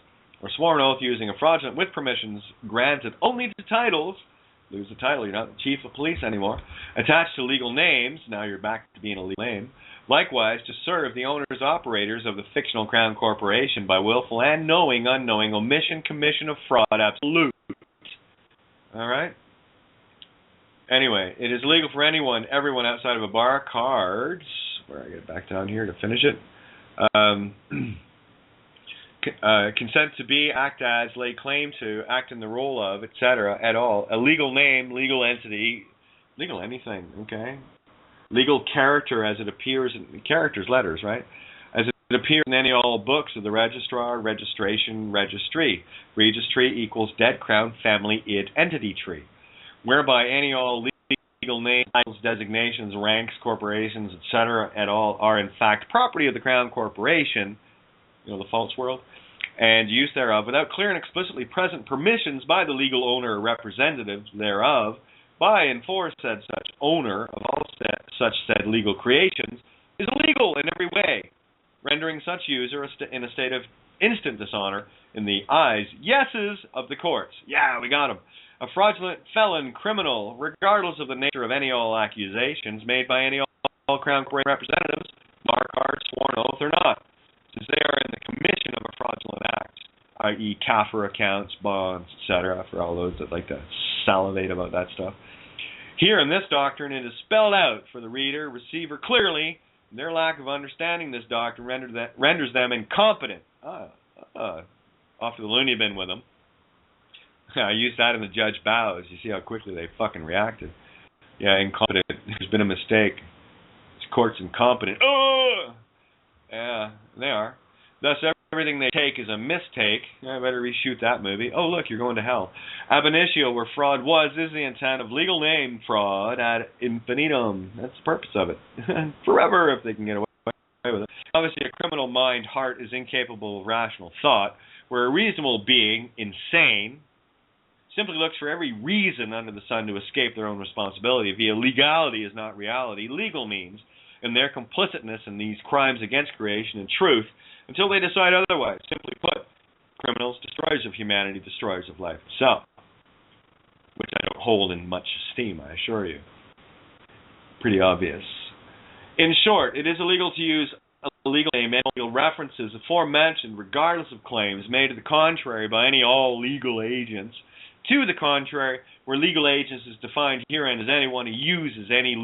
Or sworn oath using a fraudulent with permissions granted only to titles. Lose the title, you're not the chief of police anymore. Attached to legal names, now you're back to being a legal name. Likewise, to serve the owners, operators of the fictional Crown Corporation by willful and knowing, unknowing, omission, commission of fraud, absolute. All right? Anyway, it is legal for anyone, everyone outside of a bar cards, where I get back down here to finish it, consent to be, act as, lay claim to, act in the role of, etc., at all. A legal name, legal entity, legal anything, okay? Legal character as it appears in characters, letters, right? As it appears in any all books of the registrar, registration, registry. Registry equals dead crown family id entity tree, whereby any all legal names, titles, designations, ranks, corporations, etc. at all are in fact property of the Crown Corporation, the false world, and use thereof without clear and explicitly present permissions by the legal owner or representatives thereof, by and for said such owner of all such said legal creations, is illegal in every way, rendering such user in a state of instant dishonor in the eyes, yeses, of the courts. Yeah, we got him. A fraudulent felon, criminal, regardless of the nature of any all accusations made by any all Crown Court representatives, mark hard, sworn oath or not, since they are in the commission of a fraudulent act, i.e. CAFR accounts, bonds, etc., for all those that like to salivate about that stuff. Here in this doctrine, it is spelled out for the reader, receiver clearly. Their lack of understanding this doctrine renders them incompetent. Off to the loony bin with them. I used that in the judge bows. You see how quickly they fucking reacted. Yeah, incompetent. There's been a mistake. This court's incompetent. Oh! Yeah, they are. Thus, everything they take is a mistake. I better reshoot that movie. Oh, look, you're going to hell. Ab initio, where fraud was, is the intent of legal name fraud ad infinitum. That's the purpose of it. Forever, if they can get away with it. Obviously, a criminal mind heart is incapable of rational thought, where a reasonable being, insane, simply looks for every reason under the sun to escape their own responsibility. Via legality is not reality. Legal means, and their complicitness in these crimes against creation and truth, until they decide otherwise. Simply put, criminals, destroyers of humanity, destroyers of life itself, which I don't hold in much esteem, I assure you. Pretty obvious. In short, it is illegal to use a legal name and legal references aforementioned, regardless of claims made to the contrary by any all legal agents. To the contrary, where legal agents is defined herein as anyone who uses any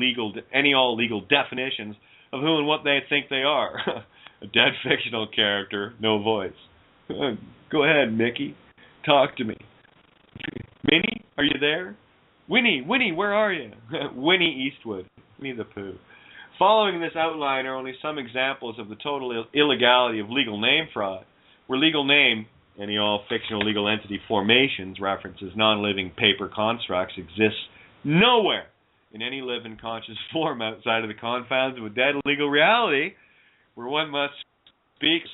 all legal definitions of who and what they think they are. A dead fictional character, no voice. Go ahead, Mickey. Talk to me. Minnie, are you there? Winnie, where are you? Winnie Eastwood. Winnie the Pooh. Following this outline are only some examples of the total illegality of legal name fraud, where legal name, any all fictional legal entity formations, references, non-living paper constructs, exists nowhere in any living conscious form outside of the confounds of a dead legal reality, where one must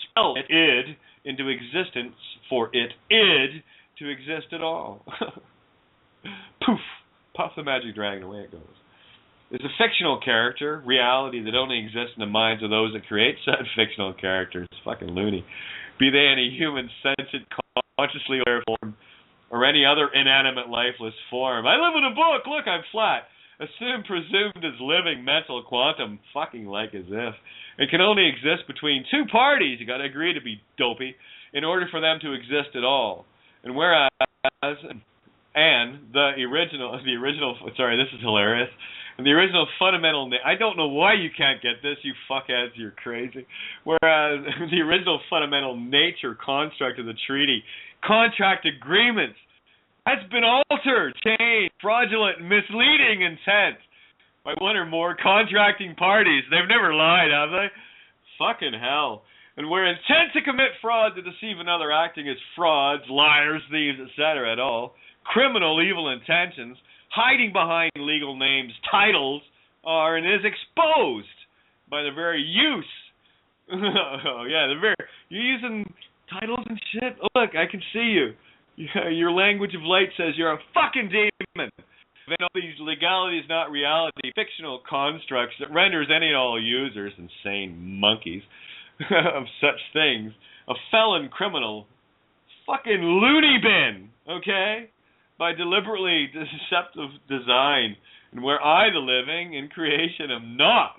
spell it id into existence for it id to exist at all. Poof! Puff the magic dragon, away it goes. Is a fictional character, reality that only exists in the minds of those that create said fictional characters. It's fucking loony. Be they any human, sentient, consciously aware form, or any other inanimate, lifeless form. I live in a book! Look, I'm flat. Assumed, presumed as living, mental, quantum, fucking like as if. It can only exist between two parties, you gotta agree to be dopey, in order for them to exist at all. And whereas, and the original, sorry, this is hilarious. And the original fundamental, I don't know why you can't get this, you fuckheads, you're crazy. Whereas the original fundamental nature construct of the treaty, contract agreements, has been altered, changed, fraudulent, misleading intent by one or more contracting parties. They've never lied, have they? Fucking hell. And where intent to commit fraud, to deceive another, acting as frauds, liars, thieves, etc. at all, criminal evil intentions, hiding behind legal names, titles, are and is exposed by the very use. Oh yeah, you're using titles and shit. Oh, look, I can see you. Your language of light says you're a fucking demon. Then all these legalities, not reality, fictional constructs that renders any and all users, insane monkeys, of such things, a felon criminal, fucking loony bin, okay? By deliberately deceptive design, and where I, the living, in creation am not.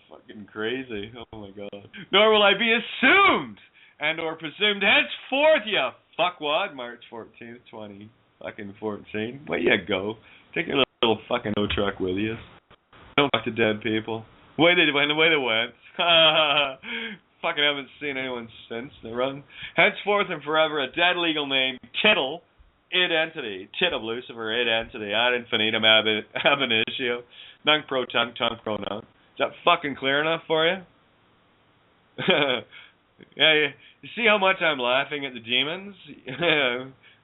Fucking crazy. Oh my god. Nor will I be assumed and or presumed henceforth, you fuckwad. March 14th, 2014. Where you go? Take your little fucking O truck with you. Don't talk to dead people. Way they went. Fucking haven't seen anyone since. They run. Henceforth and forever, a dead legal name, tittle, id entity, tit of Lucifer, id entity, ad infinitum, ab initio, nunc pro tunc, tunc pro nunc. Is that fucking clear enough for you? Yeah, you see how much I'm laughing at the demons?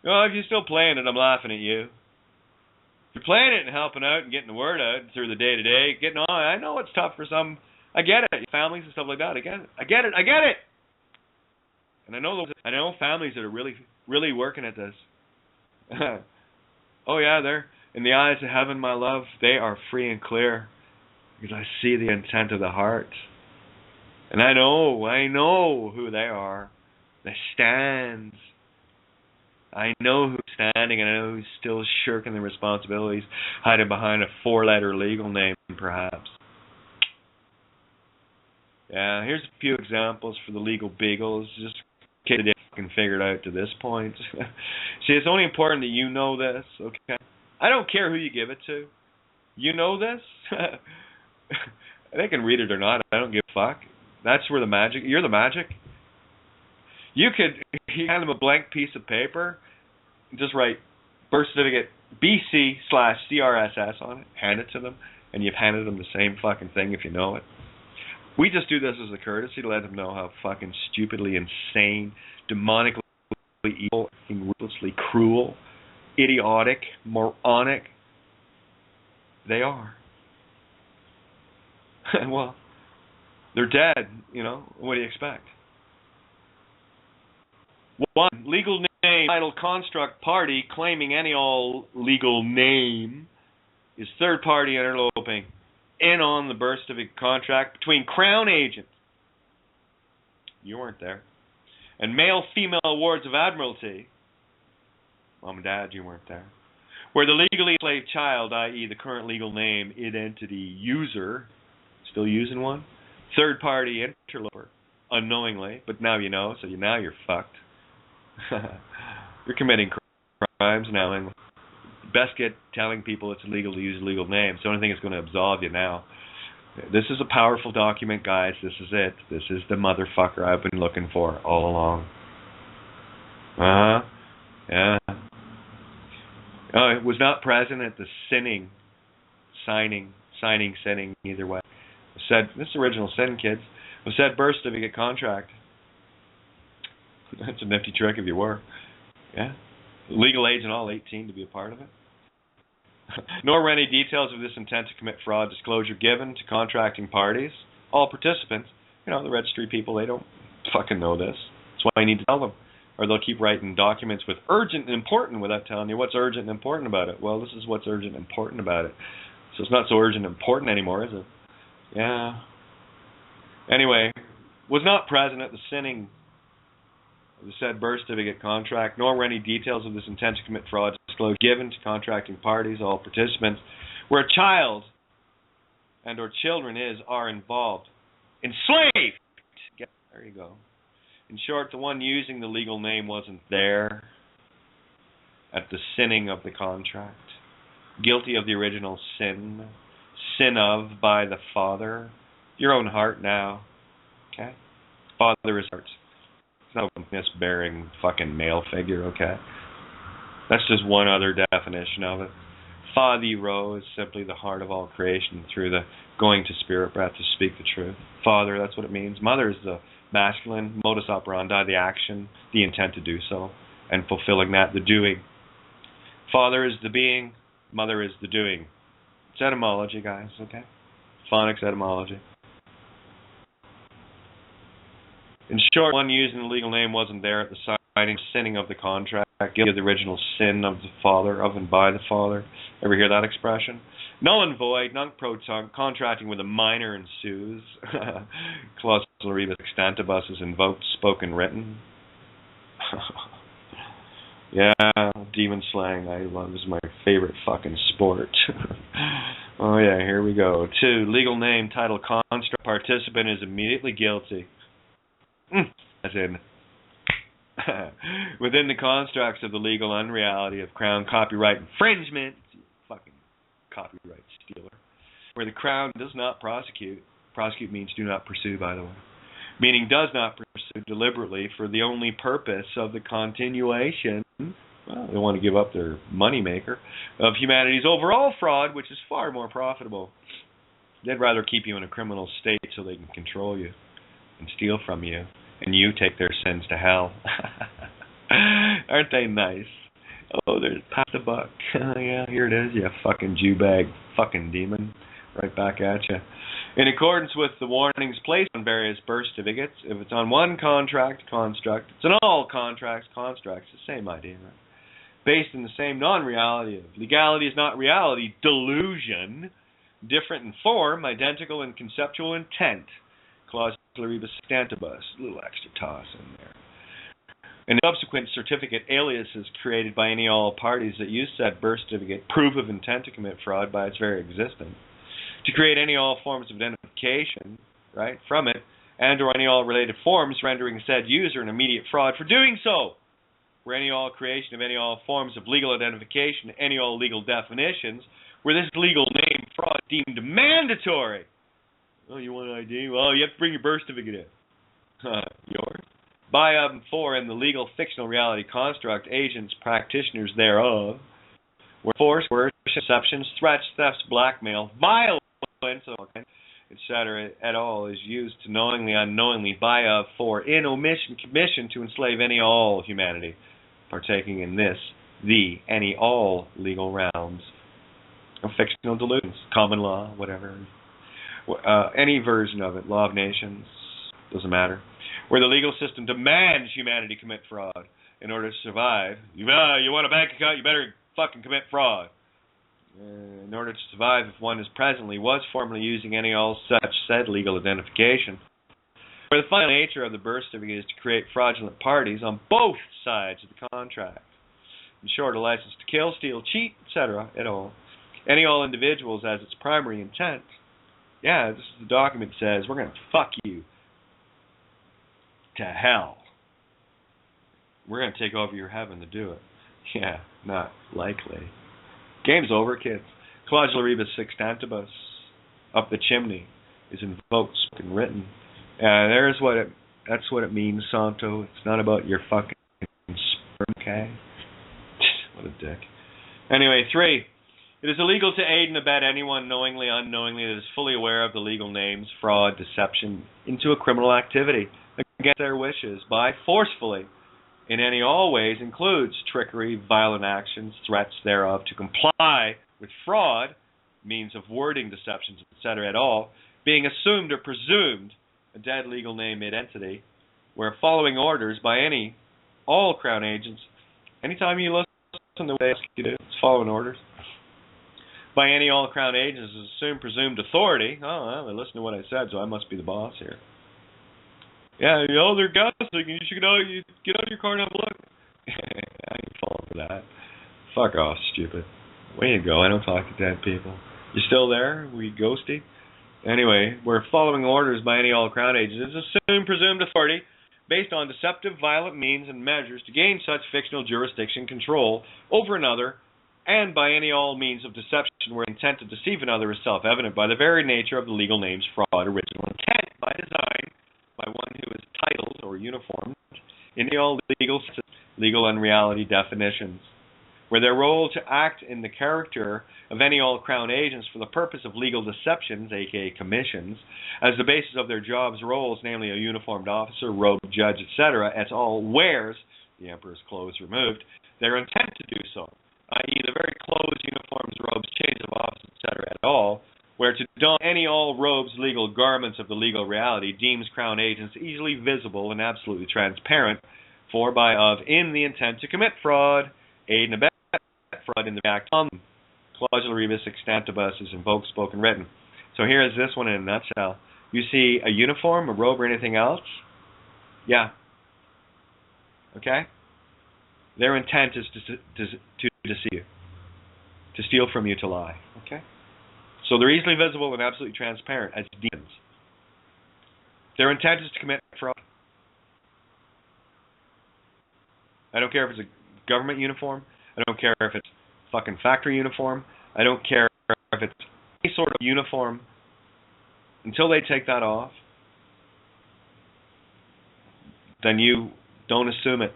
Well, if you're still playing it, I'm laughing at you. If you're playing it and helping out and getting the word out through the day-to-day, getting on, I know it's tough for some. I get it. Families and stuff like that. I get it. And I know families that are really, really working at this. Oh yeah, they're in the eyes of heaven, my love. They are free and clear. Because I see the intent of the heart. And I know who they are. They stand. I know who's standing, and I know who's still shirking their responsibilities, hiding behind a 4-letter legal name, perhaps. Yeah, here's a few examples for the legal beagles, just in case they didn't figure it out to this point. See, it's only important that you know this, okay? I don't care who you give it to. You know this? They can read it or not. I don't give a fuck. That's where the magic... You're the magic. You hand them a blank piece of paper, just write birth certificate BC/CRSS on it, hand it to them, and you've handed them the same fucking thing if you know it. We just do this as a courtesy to let them know how fucking stupidly insane, demonically evil, ruthlessly cruel, idiotic, moronic they are. Well, they're dead, you know. What do you expect? 1. Legal name, title, construct, party claiming any all legal name is third party interloping in on the birth certificate contract between Crown agents. You weren't there. And male-female awards of admiralty. Mom and Dad, you weren't there. Where the legally enslaved child, i.e. the current legal name, identity user, still using one, third party interloper, unknowingly, but now you know, so now you're fucked. You're committing crimes now, and best get telling people it's illegal to use a legal name. It's the only thing that's going to absolve you now. This is a powerful document, guys. This is it. This is the motherfucker I've been looking for all along. Yeah. Oh, it was not present at the signing, either way. It said, this is original sin, kids. It said birth certificate contract. That's a nifty trick if you were. Yeah. Legal age and all, 18 to be a part of it. Nor were any details of this intent to commit fraud disclosure given to contracting parties. All participants, you know, the registry people, they don't fucking know this. That's why I need to tell them. Or they'll keep writing documents with urgent and important without telling you what's urgent and important about it. Well, this is what's urgent and important about it. So it's not so urgent and important anymore, is it? Yeah. Anyway, was not present at the signing of the said birth certificate contract, nor were any details of this intent to commit fraud disclosed given to contracting parties, all participants, where a child and or children are involved. Enslaved! There you go. In short, the one using the legal name wasn't there at the sinning of the contract. Guilty of the original sin. Sin of by the Father. Your own heart now. Okay? Father is heart. It's not a misbearing fucking male figure, okay? That's just one other definition of it. Fathero is simply the heart of all creation through the going to spirit breath to speak the truth. Father, that's what it means. Mother is the masculine, modus operandi, the action, the intent to do so, and fulfilling that, the doing. Father is the being, mother is the doing. It's etymology, guys, okay? Phonics etymology. In short, one using the legal name wasn't there at the signing, sinning of the contract, guilty of the original sin of the Father, of and by the Father. Ever hear that expression? Null and void, non-proton, contracting with a minor ensues. Clause rebus extantibus is invoked, spoken, written. Yeah, demon slang, I love, this is my favorite fucking sport. Oh yeah, here we go. 2, legal name, title, construct, participant is immediately guilty. As in, within the constructs of the legal unreality of Crown copyright infringement, fucking copyright stealer, where the Crown does not prosecute means do not pursue, by the way, meaning does not pursue deliberately for the only purpose of the continuation, well, they want to give up their moneymaker, of humanity's overall fraud, which is far more profitable. They'd rather keep you in a criminal state so they can control you and steal from you, and you take their sins to hell. Aren't they nice? Oh, there's pass the buck. Yeah, here it is, you fucking Jew bag, fucking demon. Right back at you. In accordance with the warnings placed on various birth certificates, if it's on one contract, construct, it's on all contracts, constructs, the same idea, right? Based in the same non-reality of legality is not reality, delusion, different in form, identical in conceptual intent. Clause rebus stantibus, a little extra toss in there. And subsequent certificate aliases created by any all parties that use said birth certificate, proof of intent to commit fraud by its very existence, to create any all forms of identification, right, from it, and or any all related forms rendering said user an immediate fraud for doing so. Where any all creation of any all forms of legal identification, any all legal definitions, where this legal name fraud deemed mandatory. Oh, you want an ID? Well, you have to bring your birth certificate in. Yours. By for in the legal fictional reality construct, agents, practitioners thereof, where force, coercion, deceptions, threats, thefts, blackmail, violence, etc., at all is used to knowingly, unknowingly, by, of, for, in, omission, commission to enslave any all humanity, partaking in this, the, any, all legal realms of fictional delusions, common law, whatever, any version of it, law of nations, doesn't matter, where the legal system demands humanity commit fraud in order to survive. You want a bank account, you better fucking commit fraud. In order to survive, if one is presently, was formerly using any all such said legal identification. Where the final nature of the birth certificate is to create fraudulent parties on both sides of the contract. In short, a license to kill, steal, cheat, etc. at all. Any all individuals as its primary intent. Yeah, this is the document that says, we're going to fuck you to hell. We're going to take over your heaven to do it. Yeah, not likely. Game's over, kids. Clausula rebus sextantibus, up the chimney, is invoked, spoken, written. That's what it means, Santo. It's not about your fucking sperm, okay? What a dick. Anyway, 3. It is illegal to aid and abet anyone knowingly, unknowingly that is fully aware of the legal names, fraud, deception, into a criminal activity against their wishes by forcefully, in any all ways, includes trickery, violent actions, threats thereof, to comply with fraud, means of wording, deceptions, etc. at all, being assumed or presumed a dead legal name mid-entity, where following orders by any, all Crown agents, anytime you listen to what they ask you to do, it's following orders, by any all Crown agents is assumed presumed authority. Oh, well, they listen to what I said, so I must be the boss here. Yeah, they're gossiping. You should get out of your car and have a look. I ain't falling for that. Fuck off, stupid. Way you go. I don't talk to dead people. You still there? We ghosty? Anyway, we're following orders by any all Crown agents. It's assumed presumed authority based on deceptive, violent means and measures to gain such fictional jurisdiction control over another, and by any all means of deception where intent to deceive another is self-evident by the very nature of the legal name's fraud, original intent, by design, by one who is titled or uniformed in the all legal unreality definitions, where their role to act in the character of any all Crown agents for the purpose of legal deceptions, aka commissions, as the basis of their jobs roles, namely a uniformed officer, robe, judge, etc., as all wears, the emperor's clothes removed, their intent to do so, i.e. the very clothes, uniforms, robes, chains of office, etc. at all, where to don any all robes, legal garments of the legal reality deems Crown agents easily visible and absolutely transparent, for by of in the intent to commit fraud, aid and abet fraud in the act on them. Clausula rebus sextantibus is invoked, spoken, written. So here is this one in a nutshell. You see a uniform, a robe, or anything else? Yeah. Okay? Their intent is to deceive you, to steal from you, to lie. Okay? So they're easily visible and absolutely transparent as demons. Their intent is to commit fraud. I don't care if it's a government uniform. I don't care if it's a fucking factory uniform. I don't care if it's any sort of uniform. Until they take that off, then you don't assume it.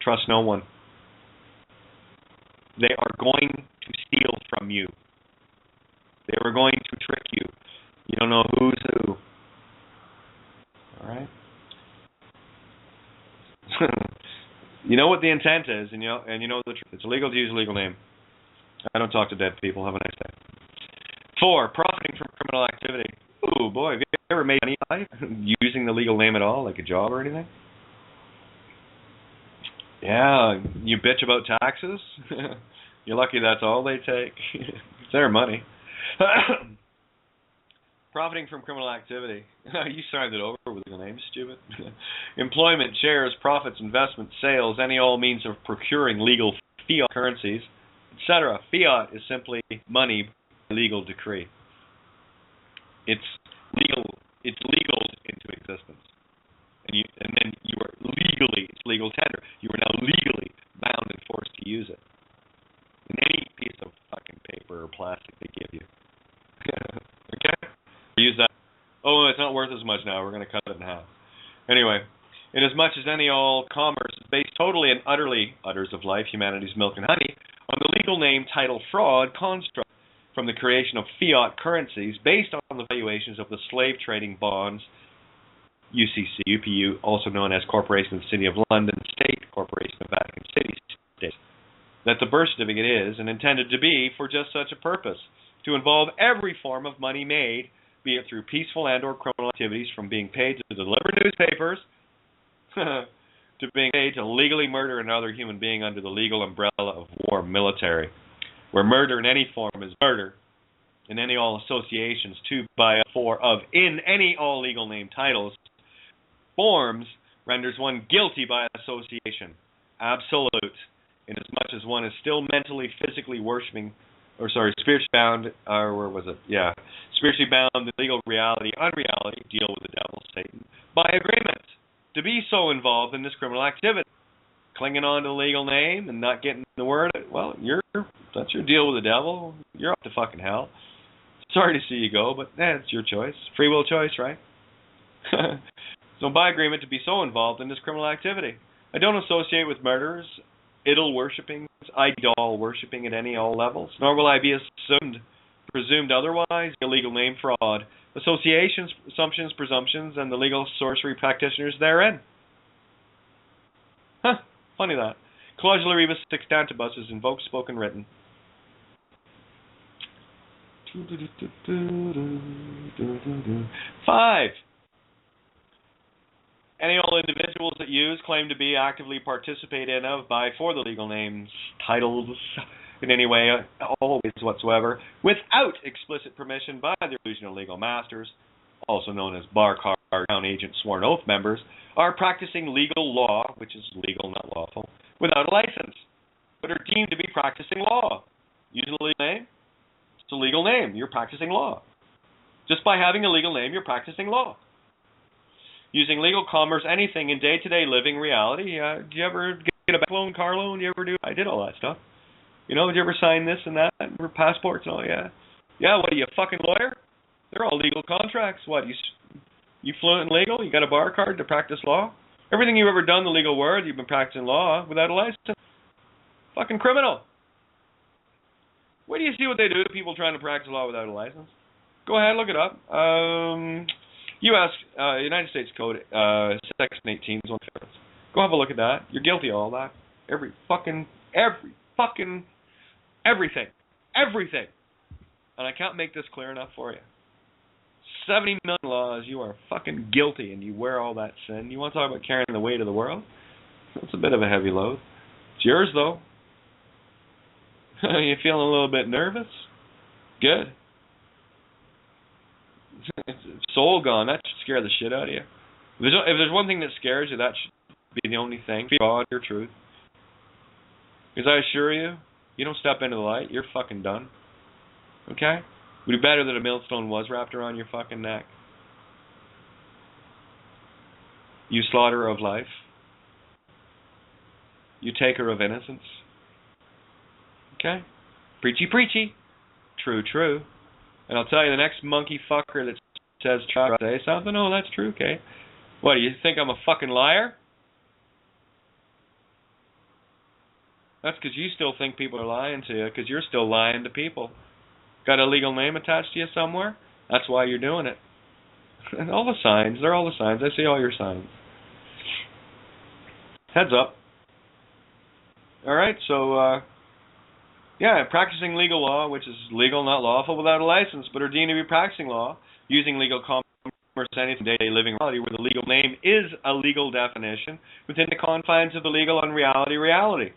Trust no one. They are going to steal from you. They were going to trick you. You don't know who's who. All right? You know what the intent is, and you know the truth. It's illegal to use a legal name. I don't talk to dead people. Have a nice day. 4, profiting from criminal activity. Ooh, boy, have you ever made money in life using the legal name at all, like a job or anything? Yeah, you bitch about taxes? You're lucky that's all they take. It's their money. Profiting from criminal activity. You signed it over with your name, stupid. Employment, shares, profits, investments, sales, any all means of procuring legal fiat currencies, etc. Fiat is simply money by legal decree. It's legal into existence. And then you are legally, it's legal tender. You are now legally bound and forced to use it. In any piece of fucking paper or plastic they give you. Okay? Use that. Oh, it's not worth as much now. We're going to cut it in half. Anyway, inasmuch as any all commerce is based totally and utterly, utters of life, humanity's milk and honey, on the legal name, title, fraud construct from the creation of fiat currencies based on the valuations of the slave trading bonds, UCC, UPU, also known as Corporation of the City of London, State Corporation of Vatican City, State, that the birth certificate is and intended to be for just such a purpose, to involve every form of money made, be it through peaceful and or criminal activities, from being paid to deliver newspapers to being paid to legally murder another human being under the legal umbrella of war military, where murder in any form is murder, and any all associations to, by, for, of, in any all legal name titles, forms, renders one guilty by association, absolute, inasmuch as one is still mentally, physically spiritually bound, where was it? Yeah. Spiritually bound in legal reality, unreality, deal with the devil, Satan, by agreement, to be so involved in this criminal activity. Clinging on to the legal name and not getting the word, well, that's your deal with the devil. You're up to fucking hell. Sorry to see you go, but it's your choice. Free will choice, right? So by agreement to be so involved in this criminal activity. I don't associate with murderers, idol worshipping, idol worshipping at any all levels, nor will I be presumed otherwise, illegal name fraud, associations, assumptions, presumptions, and the legal sorcery practitioners therein. Funny that. Clausula rebus sextantibus is invoked, spoken, written. 5. Any all individuals that use, claim to be, actively participate in, of, by, for the legal names, titles, in any way, always whatsoever, without explicit permission by the illusional legal masters, also known as bar card, crown agent, sworn oath members, are practicing legal law, which is legal, not lawful, without a license, but are deemed to be practicing law. Using a legal name, it's a legal name. You're practicing law. Just by having a legal name, you're practicing law. Using legal commerce, anything in day-to-day living reality. Did you ever get a bank loan, car loan? Did you ever do? I did all that stuff. Did you ever sign this and that for passports and all? Yeah. Yeah, what are you, a fucking lawyer? They're all legal contracts. What, you fluent in legal? You got a bar card to practice law? Everything you've ever done in the legal world, you've been practicing law without a license. Fucking criminal. Where do you see what they do to people trying to practice law without a license? Go ahead, look it up. U.S. United States Code, Section 18 is one difference. Go have a look at that. You're guilty of all that. Everything. And I can't make this clear enough for you. 70 million laws, you are fucking guilty, and you wear all that sin. You want to talk about carrying the weight of the world? That's a bit of a heavy load. It's yours, though. You feeling a little bit nervous? Good. Soul gone, that should scare the shit out of you. If there's one thing that scares you, that should be the only thing. God, your truth. Because I assure you, you don't step into the light, you're fucking done. Okay? It would be better that a millstone was wrapped around your fucking neck. You slaughterer of life. You taker of innocence. Okay? Preachy, preachy. True, true. And I'll tell you, the next monkey fucker that says, say something, oh, that's true, okay. What, do you think I'm a fucking liar? That's because you still think people are lying to you, because you're still lying to people. Got a legal name attached to you somewhere? That's why you're doing it. And all the signs, they're all the signs. I see all your signs. Heads up. All right, so, yeah, practicing legal law, which is legal, not lawful, without a license, but are deemed to be practicing law, using legal commerce, anything day-to-day living reality, where the legal name is a legal definition within the confines of the legal unreality reality.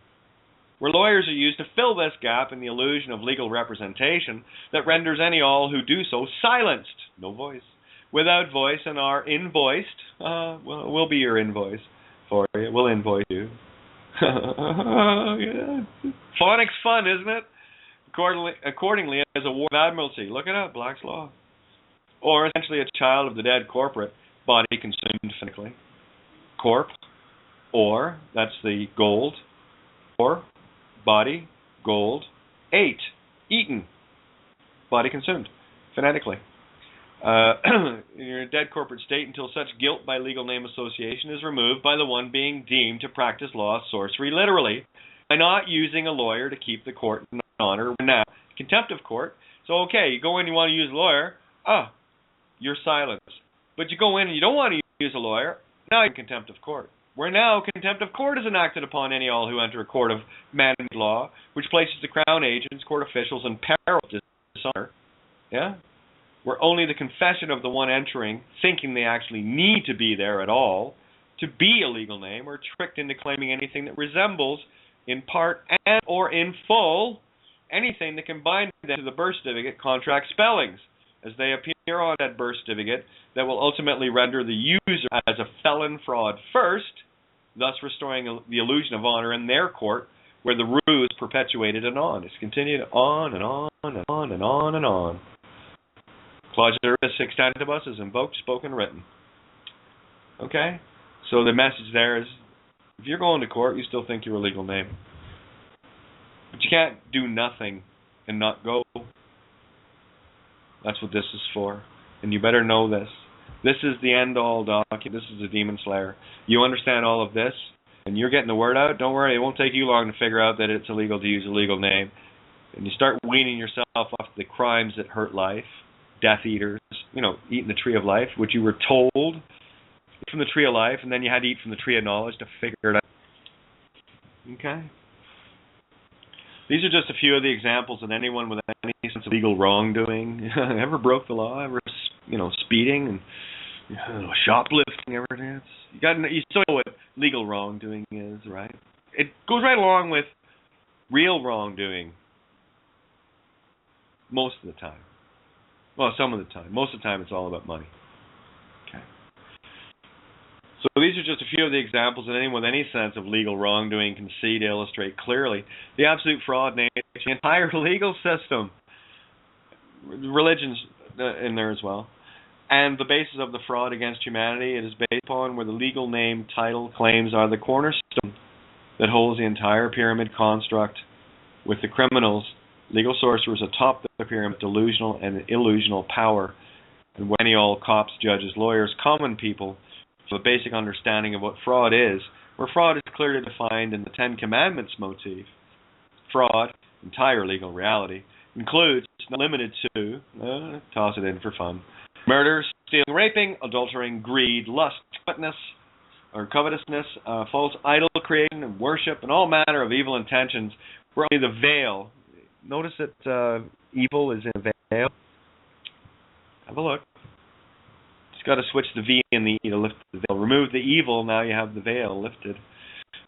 where lawyers are used to fill this gap in the illusion of legal representation that renders any all who do so silenced, no voice, without voice, and are invoiced. We'll be your invoice for you. We'll invoice you. Yeah. Phonic's fun, isn't it? Accordingly, as a war of admiralty, look it up, Black's Law. Or essentially a child of the dead corporate, body consumed phonically. Corp, or, that's the gold, or, body, gold, ate, eaten, body consumed, phonetically. You're in a dead corporate state until such guilt by legal name association is removed by the one being deemed to practice law sorcery literally, by not using a lawyer to keep the court in honor. Now, contempt of court. So, okay, you go in, you want to use a lawyer, you're silenced. But you go in and you don't want to use a lawyer, now you're in contempt of court. Where now contempt of court is enacted upon any all who enter a court of man-made law, which places the crown agents, court officials, in peril of dishonor. Yeah? Where only the confession of the one entering, thinking they actually need to be there at all, to be a legal name, or tricked into claiming anything that resembles, in part and or in full, anything that can bind them to the birth certificate contract spellings, as they appear on that birth certificate, that will ultimately render the user as a felon fraud first, thus restoring the illusion of honor in their court, where the ruse is perpetuated and on. It's continued on and on and on and on and on. Clause 6 tantibus is invoked, spoken, written. Okay? So the message there is, if you're going to court, you still think you're a legal name. But you can't do nothing and not go. That's what this is for. And you better know this. This is the end-all document. This is the Demon Slayer. You understand all of this, and you're getting the word out, don't worry, it won't take you long to figure out that it's illegal to use a legal name. And you start weaning yourself off the crimes that hurt life, Death Eaters, eating the tree of life, which you were told from the tree of life, and then you had to eat from the tree of knowledge to figure it out. Okay? These are just a few of the examples that anyone with any sense of legal wrongdoing, ever broke the law, ever, speeding and shoplifting, everything. You still know what legal wrongdoing is, right? It goes right along with real wrongdoing most of the time. Well, some of the time. Most of the time it's all about money. Okay. So these are just a few of the examples that anyone with any sense of legal wrongdoing can see to illustrate clearly the absolute fraud nature of the entire legal system. Religion's in there as well. And the basis of the fraud against humanity, it is based upon where the legal name title claims are the cornerstone that holds the entire pyramid construct, with the criminals, legal sorcerers atop the pyramid, delusional and illusional power, and when any all cops, judges, lawyers, common people, for the basic understanding of what fraud is, where fraud is clearly defined in the Ten Commandments motif. Fraud, entire legal reality, includes, not limited to, toss it in for fun, murder, stealing, raping, adultering, greed, lust, covetousness, false idol creation and worship, and all manner of evil intentions, where only the veil. Notice that evil is in a veil. Have a look. Just got to switch the V and the E to lift the veil. Remove the evil, now you have the veil lifted.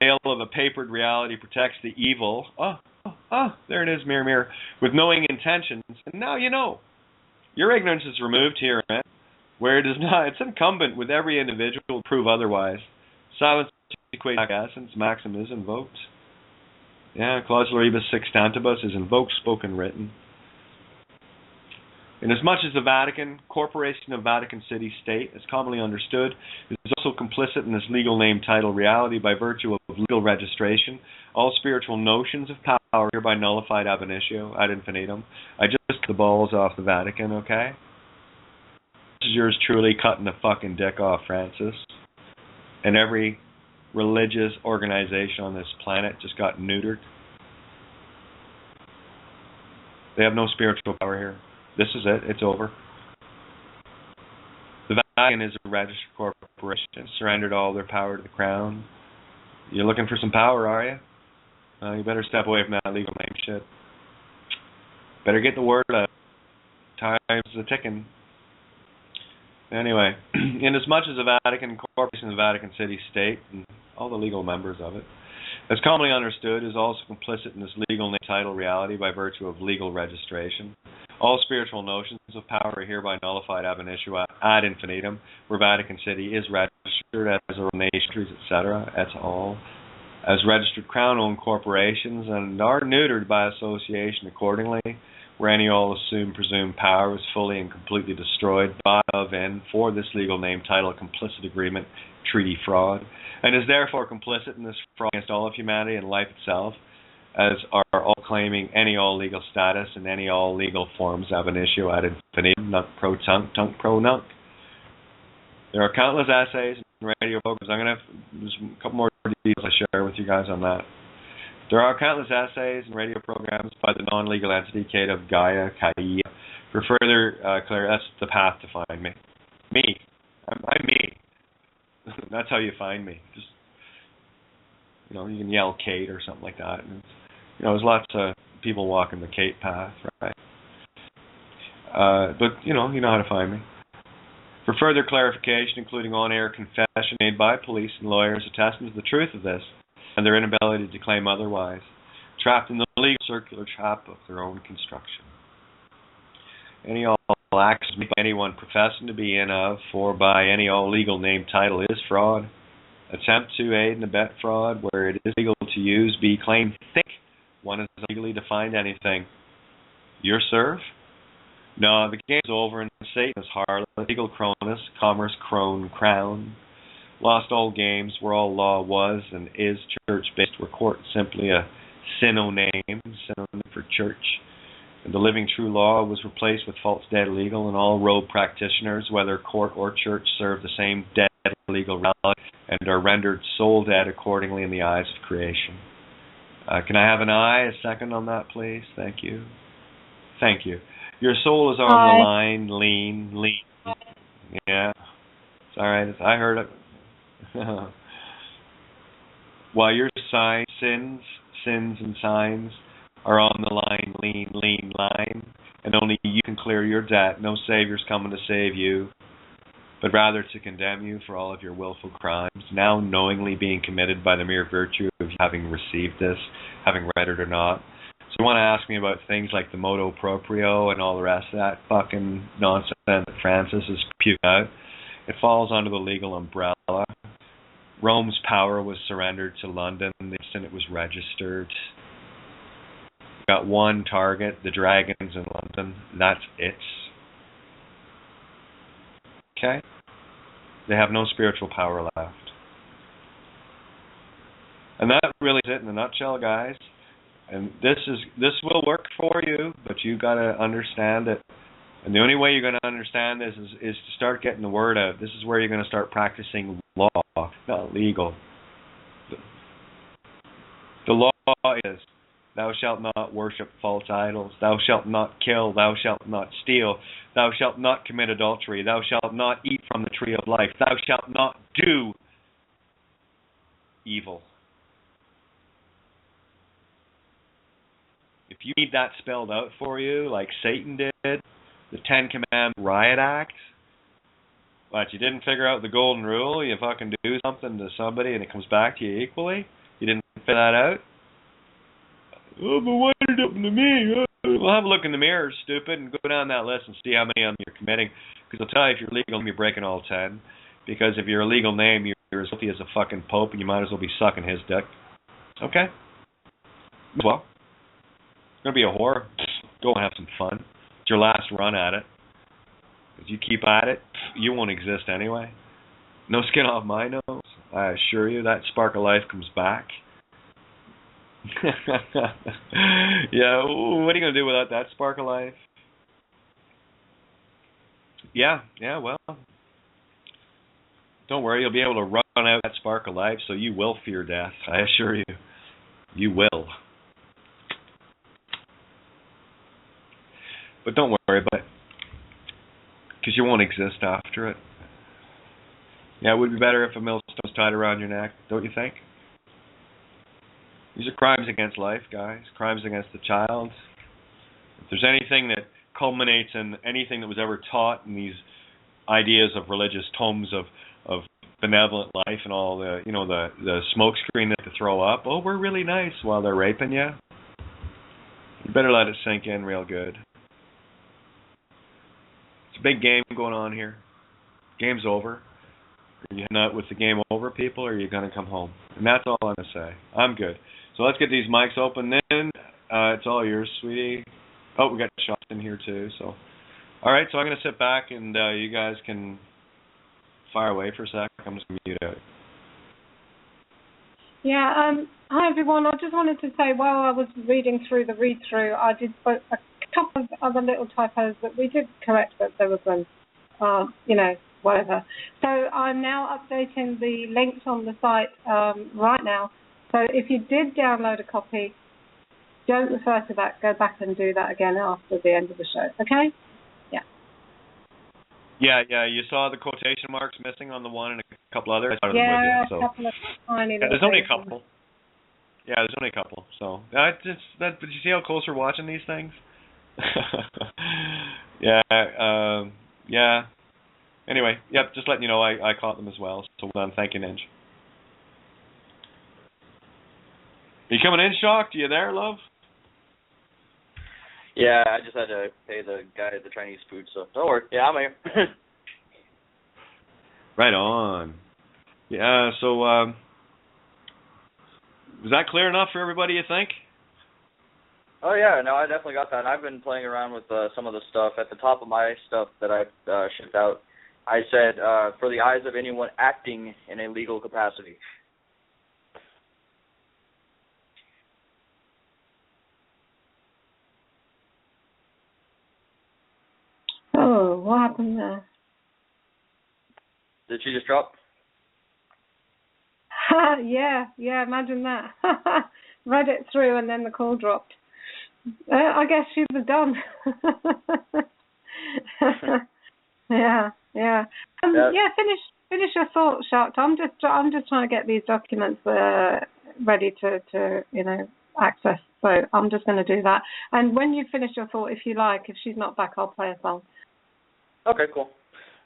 The veil of a papered reality protects the evil. There it is, mirror, mirror. With knowing intentions, and now you know. Your ignorance is removed here, where it is not. It's incumbent with every individual to prove otherwise. Silence equates acquiescence, maxim is invoked. Yeah, clause 6 tantibus is invoked, spoken, written. Inasmuch as the Vatican, Corporation of Vatican City State, is commonly understood, is also complicit in this legal name title reality by virtue of legal registration, all spiritual notions of power are hereby nullified ab initio, ad infinitum. I just took the balls off the Vatican, okay? This is yours truly cutting the fucking dick off, Francis. And every religious organization on this planet just got neutered. They have no spiritual power here. This is it. It's over. The Vatican is a registered corporation. Surrendered all their power to the crown. You're looking for some power, are you? You better step away from that legal name shit. Better get the word out. Time's a-ticking. Anyway, inasmuch as the Vatican Corporation of the Vatican City State and all the legal members of it As commonly understood, is also complicit in this legal name title reality by virtue of legal registration. All spiritual notions of power are hereby nullified ab initio ad infinitum, where Vatican City is registered as a nation, etc., et al., as registered crown-owned corporations, and are neutered by association accordingly, where any all assumed presumed power is fully and completely destroyed by, of, and for this legal name title complicit agreement, treaty fraud, and is therefore complicit in this fraud against all of humanity and life itself, as are all claiming any all legal status and any all legal forms ab initio ad infinitum, nunc pro tunc, tunc pro nunc. There are countless essays and radio programs. I'm going to have just a couple more details I share with you guys on that. There are countless essays and radio programs by the non-legal entity kateofgaia, for further clarity. That's the path to find me. Me. I'm me. That's how you find me. Just, you can yell Kate or something like that. And, there's lots of people walking the Kate path, right? But, you know how to find me. For further clarification, including on-air confession made by police and lawyers attesting to the truth of this and their inability to claim otherwise, trapped in the legal circular trap of their own construction. Any all acts made by anyone professing to be in of, for, by any all legal name title is fraud. Attempt to aid and abet fraud where it is legal to use, be, claim, think one is legally to find anything. Your serve? No, the game's over and Satan is harlot, legal Cronus, commerce, crone, crown. Lost all games where all law was and is church-based, where court simply a synonym for church. And the living true law was replaced with false dead legal, and all rogue practitioners, whether court or church, serve the same dead legal reality and are rendered soul dead accordingly in the eyes of creation. Can I have an a second on that, please? Thank you. Thank you. Your soul is on the line, lean. Yeah. It's all right. I heard it. While your sins and signs are on the line, lean line, and only you can clear your debt. No Savior's coming to save you, but rather to condemn you for all of your willful crimes, now knowingly being committed by the mere virtue of having received this, having read it or not. So you want to ask me about things like the motu proprio and all the rest of that fucking nonsense that Francis is puking out. It falls under the legal umbrella. Rome's power was surrendered to London the instant it was registered. Got one target, the dragons in London. That's it. Okay? They have no spiritual power left. And that really is it in a nutshell, guys. And this will work for you, but you got to understand it. And the only way you're going to understand this is to start getting the word out. This is where you're going to start practicing law, not legal. The law is, thou shalt not worship false idols. Thou shalt not kill. Thou shalt not steal. Thou shalt not commit adultery. Thou shalt not eat from the tree of life. Thou shalt not do evil. If you need that spelled out for you, like Satan did, the Ten Commandments Riot Act, but you didn't figure out the golden rule, you fucking do something to somebody and it comes back to you equally, you didn't figure that out? Oh, but what did it happen to me? Well, have a look in the mirror, stupid, and go down that list and see how many of them you're committing. Because I'll tell you, if you're legal, you're breaking all 10. Because if you're a legal name, you're as guilty as a fucking pope, and you might as well be sucking his dick. Okay? Well, it's going to be a whore. Go and have some fun. It's your last run at it. If you keep at it, you won't exist anyway. No skin off my nose. I assure you, that spark of life comes back. Yeah, what are you going to do without that spark of life? Yeah, well, don't worry, you'll be able to run out that spark of life, so you will fear death, I assure you. You will. But don't worry about it, because you won't exist after it. Yeah, it would be better if a millstone was tied around your neck, don't you think? These are crimes against life, guys. Crimes against the child. If there's anything that culminates in anything that was ever taught in these ideas of religious tomes of benevolent life and all the, the smoke screen that they throw up. Oh, we're really nice while they're raping you. You better let it sink in real good. It's a big game going on here. Game's over. Are you not with the game over, people, or are you going to come home? And that's all I'm going to say. I'm good. So let's get these mics open then. It's all yours, sweetie. Oh, we got shots in here too. So, all right. So I'm going to sit back and you guys can fire away for a sec. I'm just going to mute out. Yeah. Hi everyone. I just wanted to say while I was reading through the read-through, I did a couple of other little typos that we did correct, but there was whatever. So I'm now updating the links on the site right now. So if you did download a copy, don't refer to that. Go back and do that again after the end of the show. Okay? Yeah. Yeah. You saw the quotation marks missing on the one and a couple others. A couple of tiny. There's only a couple. Yeah, there's only a couple. So did you see how close we're watching these things? Yeah. Anyway, yep. Just letting you know, I caught them as well. So well done. Thank you, Ninja. Are you coming in, Shocked? Are you there, love? Yeah, I just had to pay the guy at the Chinese food, so don't worry. Yeah, I'm here. Right on. Yeah, so was that clear enough for everybody, you think? Oh, yeah, no, I definitely got that. And I've been playing around with some of the stuff. At the top of my stuff that I shipped out, I said, for the eyes of anyone acting in a legal capacity. Oh, what happened there? Did she just drop? Yeah, imagine that. Read it through and then the call dropped. I guess she was done. Yeah. Finish your thought, Shark. I'm just trying to get these documents ready to access. So I'm just going to do that. And when you finish your thought, if you like, if she's not back, I'll play a song. Okay, cool.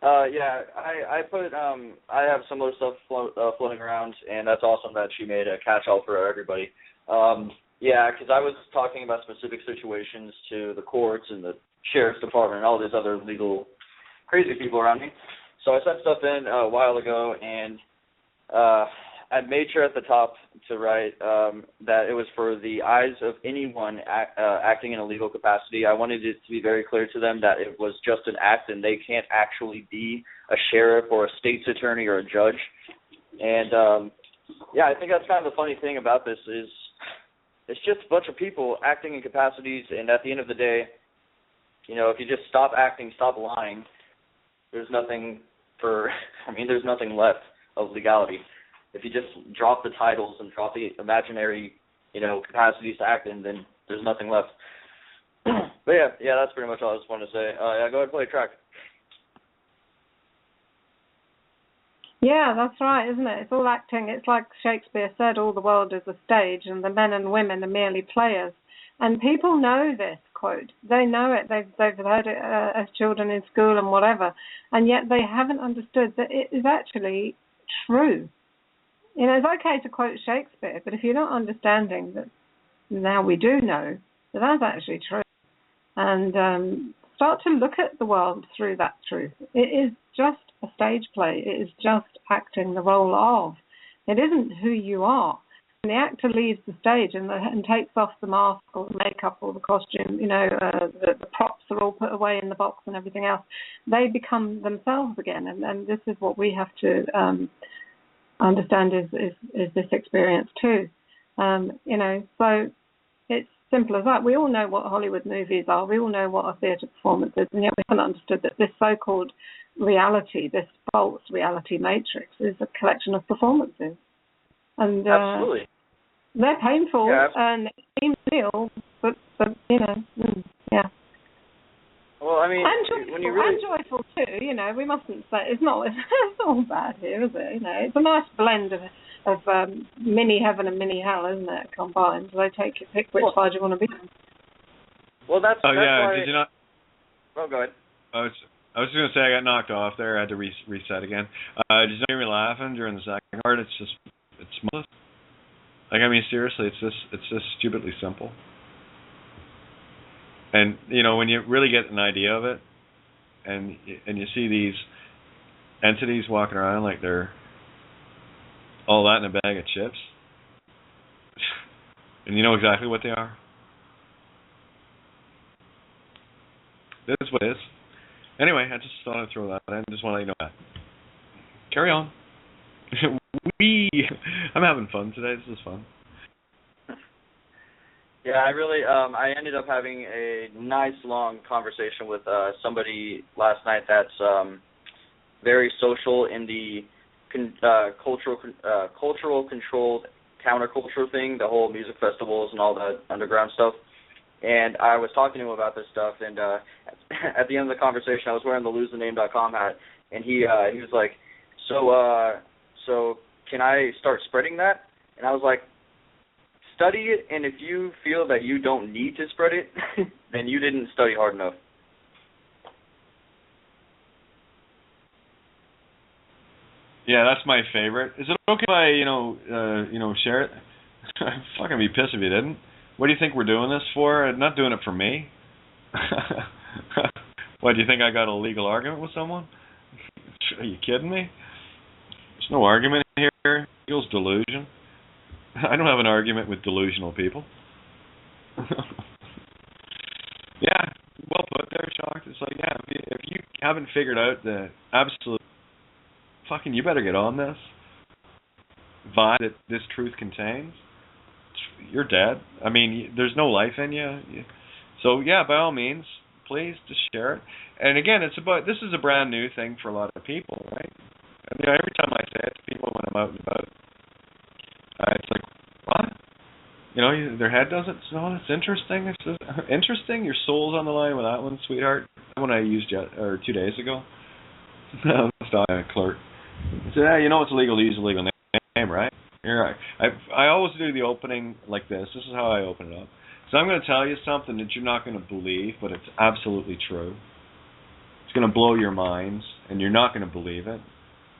I put I have similar stuff floating around, and that's awesome that she made a catch-all for everybody. Because I was talking about specific situations to the courts and the sheriff's department and all these other legal crazy people around me. So I sent stuff in a while ago, and I made sure at the top to write that it was for the eyes of anyone acting in a legal capacity. I wanted it to be very clear to them that it was just an act and they can't actually be a sheriff or a state's attorney or a judge. And, I think that's kind of the funny thing about this is it's just a bunch of people acting in capacities, and at the end of the day, if you just stop acting, stop lying, there's nothing left of legality. If you just drop the titles and drop the imaginary, capacities to act in, then there's nothing left. But yeah, that's pretty much all I just wanted to say. Go ahead and play a track. Yeah, that's right, isn't it? It's all acting. It's like Shakespeare said, all the world is a stage and the men and women are merely players. And people know this quote. They know it. They've heard it as children in school and whatever. And yet they haven't understood that it is actually true. It's okay to quote Shakespeare, but if you're not understanding that now we do know that that's actually true, and start to look at the world through that truth. It is just a stage play. It is just acting the role of. It isn't who you are. When the actor leaves the stage and takes off the mask or the makeup or the costume, the props are all put away in the box and everything else, they become themselves again. And this is what we have to understand is this experience too. So it's simple as that. We all know what Hollywood movies are. We all know what a theatre performance is, and yet we haven't understood that this so-called reality, this false reality matrix, is a collection of performances. And absolutely, they're painful and they seem real, but yeah. Well, I mean, and joyful, when you really... and joyful too. We mustn't say it's not all bad here, is it? It's a nice blend of mini heaven and mini hell, isn't it? Combined, so they pick which side you want to be on. Well, that's yeah. why... Did you not? Oh, go ahead. I I was just gonna say I got knocked off there. I had to reset again. Just don't hear me laughing during the second part. It's mindless. Like, I mean, seriously, it's just stupidly simple. And you know, when you really get an idea of it, and you see these entities walking around like they're all that in a bag of chips, and you know exactly what they are. This is what it is. Anyway, I just thought I'd throw that in. Just want to let you know that. Carry on. I'm having fun today. This is fun. Yeah, I ended up having a nice long conversation with somebody last night that's very social in the cultural controlled counterculture thing, the whole music festivals and all that underground stuff. And I was talking to him about this stuff, and at the end of the conversation, I was wearing the losethename.com hat, and he was like, so can I start spreading that? And I was like, study it, and if you feel that you don't need to spread it, then you didn't study hard enough. Yeah, that's my favorite. Is it okay if I, share it? I'd fucking be pissed if you didn't. What do you think we're doing this for? I'm not doing it for me. What, do you think I got a legal argument with someone? Are you kidding me? There's no argument here. Legal's delusion. I don't have an argument with delusional people. Yeah, well put there, Shocked. It's like, yeah, if you haven't figured out the absolute fucking, you better get on this vibe that this truth contains, you're dead. I mean, there's no life in you. So yeah, by all means, please just share it. And again, this is a brand new thing for a lot of people, right? I mean, every time I say it to people when I'm out and about, it's like, what? You know, their head doesn't. So it's interesting. It's just, interesting. Your soul's on the line with that one, sweetheart. That one I used 2 days ago. A clerk. So yeah, you know it's illegal to use a legal name, right? You're right. I always do the opening like this. This is how I open it up. So I'm going to tell you something that you're not going to believe, but it's absolutely true. It's going to blow your minds, and you're not going to believe it,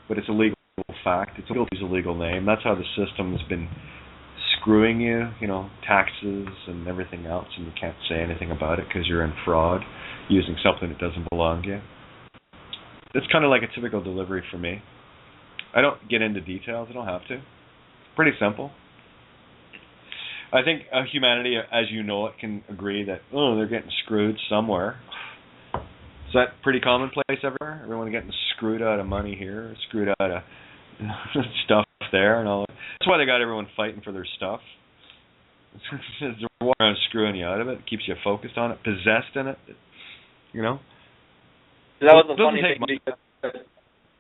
but it's a legal fact. It's illegal to use a legal name. That's how the system has been screwing you, taxes and everything else, and you can't say anything about it because you're in fraud using something that doesn't belong to you. It's kind of like a typical delivery for me. I don't get into details. I don't have to. Pretty simple. I think humanity, as you know it, can agree that, they're getting screwed somewhere. Is that pretty commonplace everywhere? Everyone getting screwed out of money here, screwed out of stuff there and all that. That's why they got everyone fighting for their stuff. They're walking around screwing you out of it. It keeps you focused on it, possessed in it, That was the funny thing because...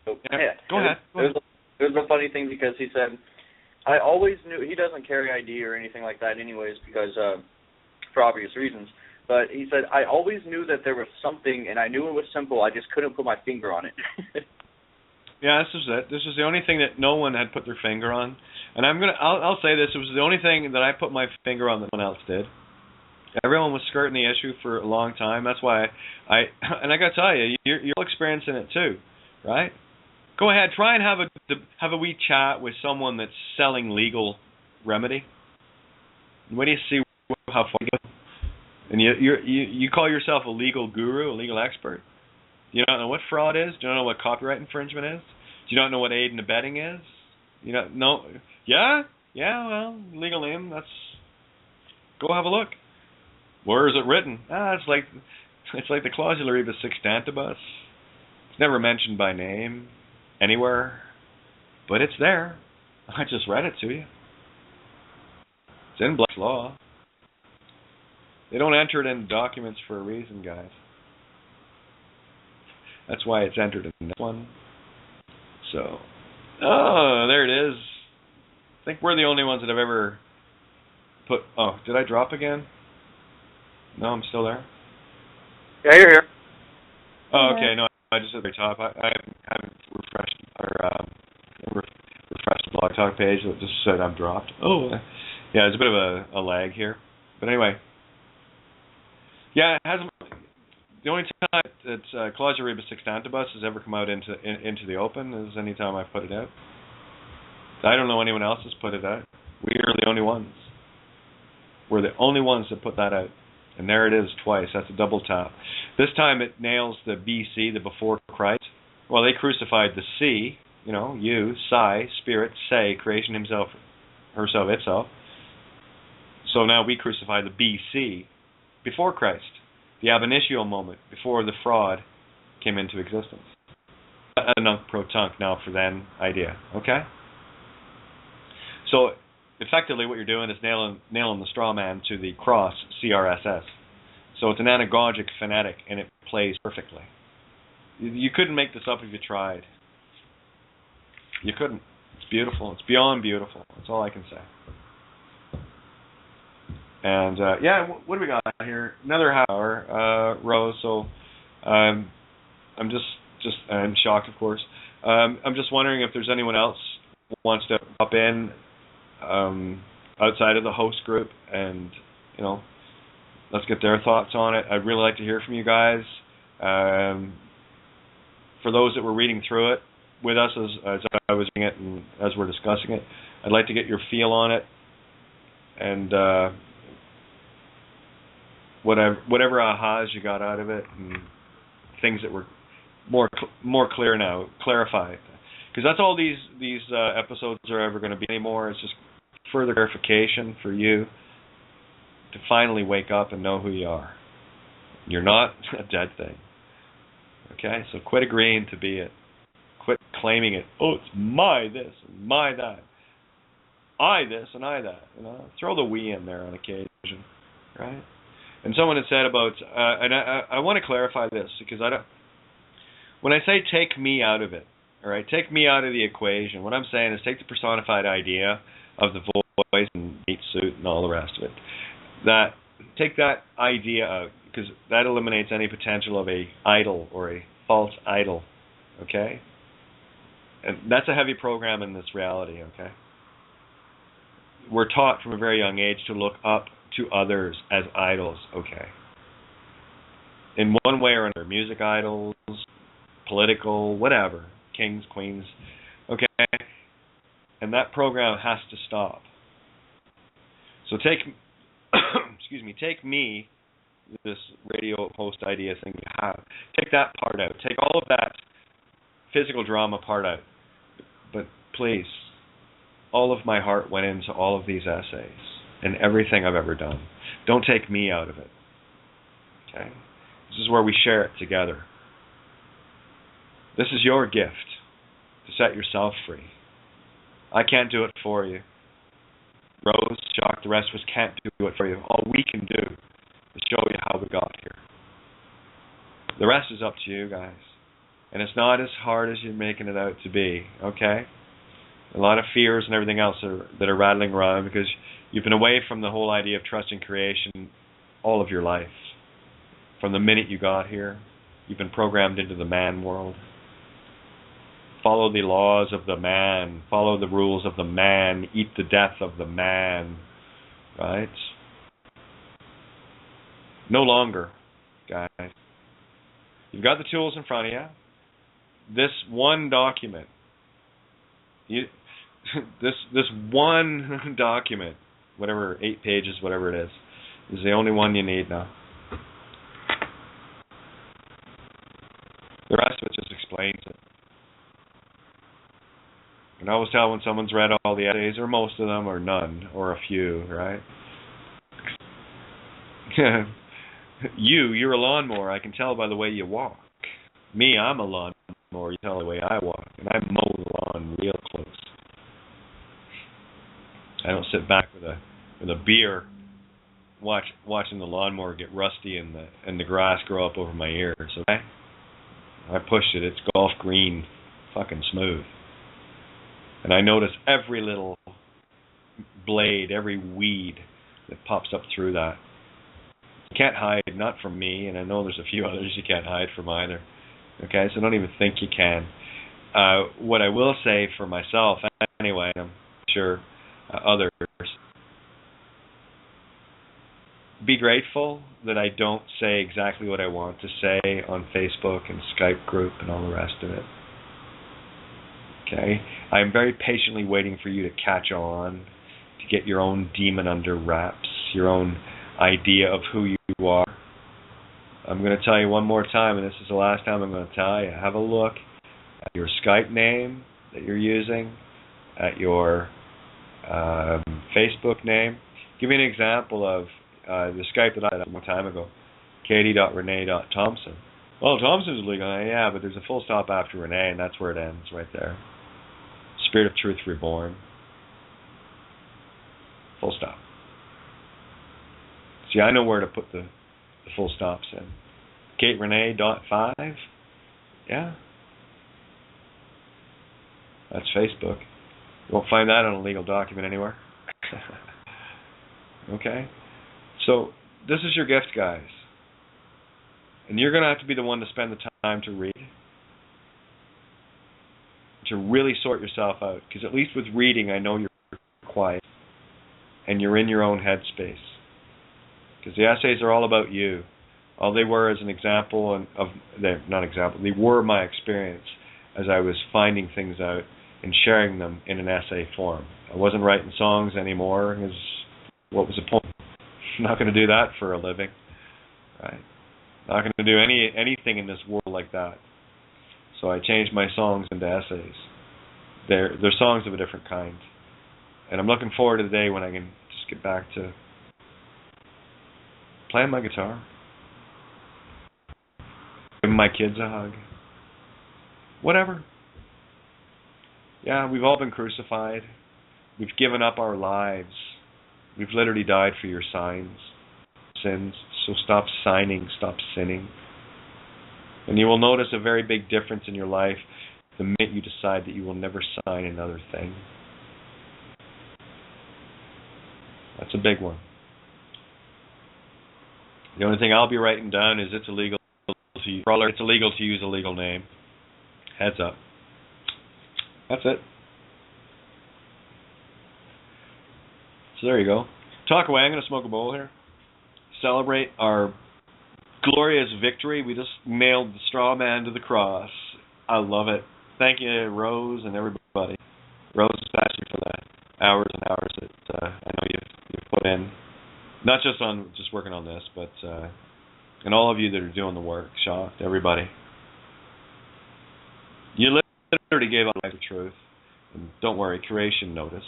Go ahead. It was a funny thing because he said, I always knew, he doesn't carry ID or anything like that anyways because for obvious reasons, but he said, I always knew that there was something and I knew it was simple, I just couldn't put my finger on it. Yeah, this is it. This is the only thing that no one had put their finger on. And I'll say this, it was the only thing that I put my finger on that no one else did. Everyone was skirting the issue for a long time. That's why and I got to tell you, you're experiencing it too, right? Go ahead, try and have a wee chat with someone that's selling legal remedy. When do you see how far you go? And you call yourself a legal guru, a legal expert. You don't know what fraud is? Do you don't know what copyright infringement is? Do you not know what aid and abetting is? You don't know? Yeah, well, legal name. Go have a look. Where is it written? It's like the clausula rebus sextantibus. It's never mentioned by name anywhere, but it's there. I just read it to you. It's in Black's Law. They don't enter it in documents for a reason, guys. That's why it's entered in this one. So, there it is. I think we're the only ones that have ever put... Oh, did I drop again? No, I'm still there. Yeah, you're here. Oh, okay. No, I just at the very top. I haven't refreshed refreshed the blog talk page. It just said I'm dropped. Oh, yeah. There's a bit of a lag here, but anyway. Yeah, it hasn't. The only time it's Claudia Rebus Sextantibus has ever come out into the open is any time I've put it out. I don't know anyone else has put it out. We are the only ones. We're the only ones that put that out. And there it is twice. That's a double tap. This time it nails the BC, the before Christ. Well, they crucified the C, you, Psi, Spirit, Say, creation himself, herself, itself. So now we crucify the BC, before Christ, the ab initio moment, before the fraud came into existence. A nunc pro tunc now for then idea, okay? So effectively what you're doing is nailing the straw man to the cross, CRSS. So it's an anagogic phonetic, and it plays perfectly. You couldn't make this up if you tried. You couldn't. It's beautiful. It's beyond beautiful. That's all I can say. And what do we got here? Another hour, Rose. So I'm shocked, of course. I'm just wondering if there's anyone else who wants to pop in outside of the host group, and let's get their thoughts on it. I'd really like to hear from you guys. For those that were reading through it with us as I was reading it and as we're discussing it, I'd like to get your feel on it, and whatever ahas you got out of it, and things that were more clear now, clarified. Because that's all these episodes are ever going to be anymore. It's just further clarification for you to finally wake up and know who you are. You're not a dead thing. Okay? So quit agreeing to be it. Quit claiming it. Oh, it's my this and my that. I this and I that. Throw the we in there on occasion. Right? And someone had said about, and I want to clarify this, because when I say take me out of it, all right, take me out of the equation, what I'm saying is take the personified idea of the voice and meat suit and all the rest of it. Take that idea out, because that eliminates any potential of a idol or a false idol, okay? And that's a heavy program in this reality, okay? We're taught from a very young age to look up to others as idols, okay? In one way or another, music idols, political, whatever, kings, queens, okay? And that program has to stop. So take me, this radio host idea thing you have, take that part out. Take all of that physical drama part out. But please, all of my heart went into all of these essays and everything I've ever done. Don't take me out of it. Okay? This is where we share it together. This is your gift to set yourself free. I can't do it for you. Rose, Shock, the rest of us can't do it for you. All we can do is show you how we got here. The rest is up to you guys. And it's not as hard as you're making it out to be, okay? A lot of fears and everything else that are rattling around because you've been away from the whole idea of trusting creation all of your life. From the minute you got here, you've been programmed into the man world. Follow the laws of the man. Follow the rules of the man. Eat the death of the man. Right? No longer, guys. You've got the tools in front of you. This one document, this one document, whatever, 8 pages, whatever it is the only one you need now. The rest of it just explains it. And I always tell when someone's read all the essays, or most of them, or none, or a few, right? You're a lawnmower. I can tell by the way you walk. Me, I'm a lawnmower. You tell the way I walk. And I mow the lawn real close. I don't sit back with a beer watching the lawnmower get rusty and the grass grow up over my ears, okay? I push it. It's golf green, fucking smooth. And I notice every little blade, every weed that pops up through that. You can't hide, not from me, and I know there's a few others you can't hide from either. Okay, so don't even think you can. What I will say for myself, anyway, I'm sure others, be grateful that I don't say exactly what I want to say on Facebook and Skype group and all the rest of it. Okay? I'm very patiently waiting for you to catch on, to get your own demon under wraps, your own idea of who you are. I'm going to tell you one more time, and this is the last time I'm going to tell you. Have a look at your Skype name that you're using, at your Facebook name. Give me an example of the Skype that I had a long time ago, katie.renee.thompson. Well, Thompson's legal. Yeah, but there's a full stop after Renee, and that's where it ends, right there. Spirit of Truth Reborn. Full stop. See, I know where to put the full stops in. KateRenee.5. Yeah. That's Facebook. You won't find that on a legal document anywhere. Okay? So, this is your gift, guys. And you're going to have to be the one to spend the time to read. To really sort yourself out. Because at least with reading, I know you're quiet. And you're in your own headspace. Because the essays are all about you. All they were as an example they were my experience as I was finding things out and sharing them in an essay form. I wasn't writing songs anymore, because what was the point? I'm not going to do that for a living. Right? Not going to do anything in this world like that. So I changed my songs into essays. They're songs of a different kind. And I'm looking forward to the day when I can just get back to playing my guitar, giving my kids a hug, whatever. Yeah, we've all been crucified. We've given up our lives. We've literally died for your sins. So stop signing, stop sinning. And you will notice a very big difference in your life the minute you decide that you will never sign another thing. That's a big one. The only thing I'll be writing down is it's illegal to use a legal name. Heads up. That's it. So there you go. Talk away. I'm going to smoke a bowl here. Celebrate our glorious victory. We just nailed the straw man to the cross. I love it. Thank you, Rose, and everybody. Rose, especially for the hours and hours that I know you've put in. Not just on working on this, but and all of you that are doing the work. Shocked, everybody. You literally gave up life the truth. And don't worry, creation noticed.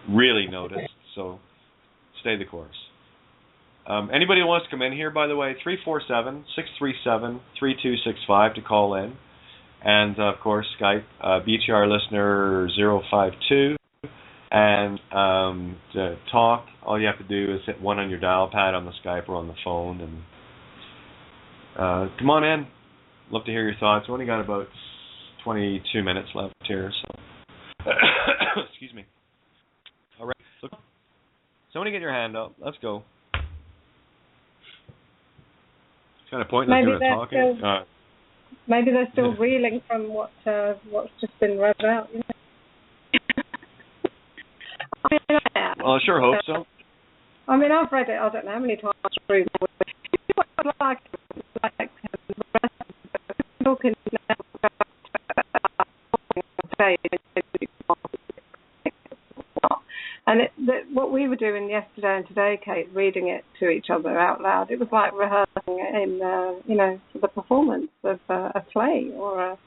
Really noticed. So stay the course. Anybody who wants to come in here, by the way, 347-637-3265 to call in. And, of course, Skype, BTR listener 052. And to talk, all you have to do is hit 1 on your dial pad on the Skype or on the phone. And come on in. Love to hear your thoughts. We only got about 22 minutes left here. So, excuse me. All right. So, somebody get your hand up. Let's go. It's kind of pointless doing talking. Maybe they're still reeling from what's just been read out. You know? Well, I sure hope so. I mean, I've read it, I don't know how many times through. Talking and what we were doing yesterday and today, Kate, reading it to each other out loud, it was like rehearsing it in, for the performance of a play or a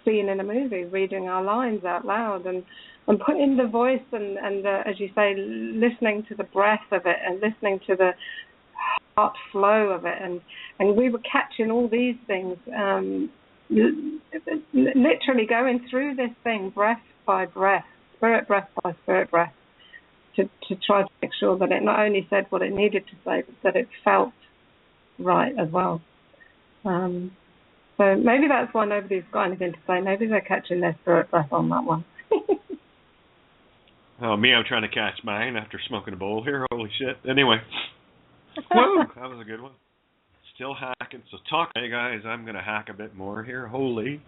scene in a movie, reading our lines out loud and putting the voice and as you say, listening to the breath of it and listening to the heart flow of it. And we were catching all these things, literally going through this thing breath by breath, spirit breath by spirit breath, to try to make sure that it not only said what it needed to say, but that it felt right as well. So maybe that's why nobody's got anything to say. Maybe they're catching their spirit breath on that one. Oh, me, I'm trying to catch mine after smoking a bowl here. Holy shit. Anyway. Woo! That was a good one. Still hacking. So talk, hey guys, I'm going to hack a bit more here. Holy.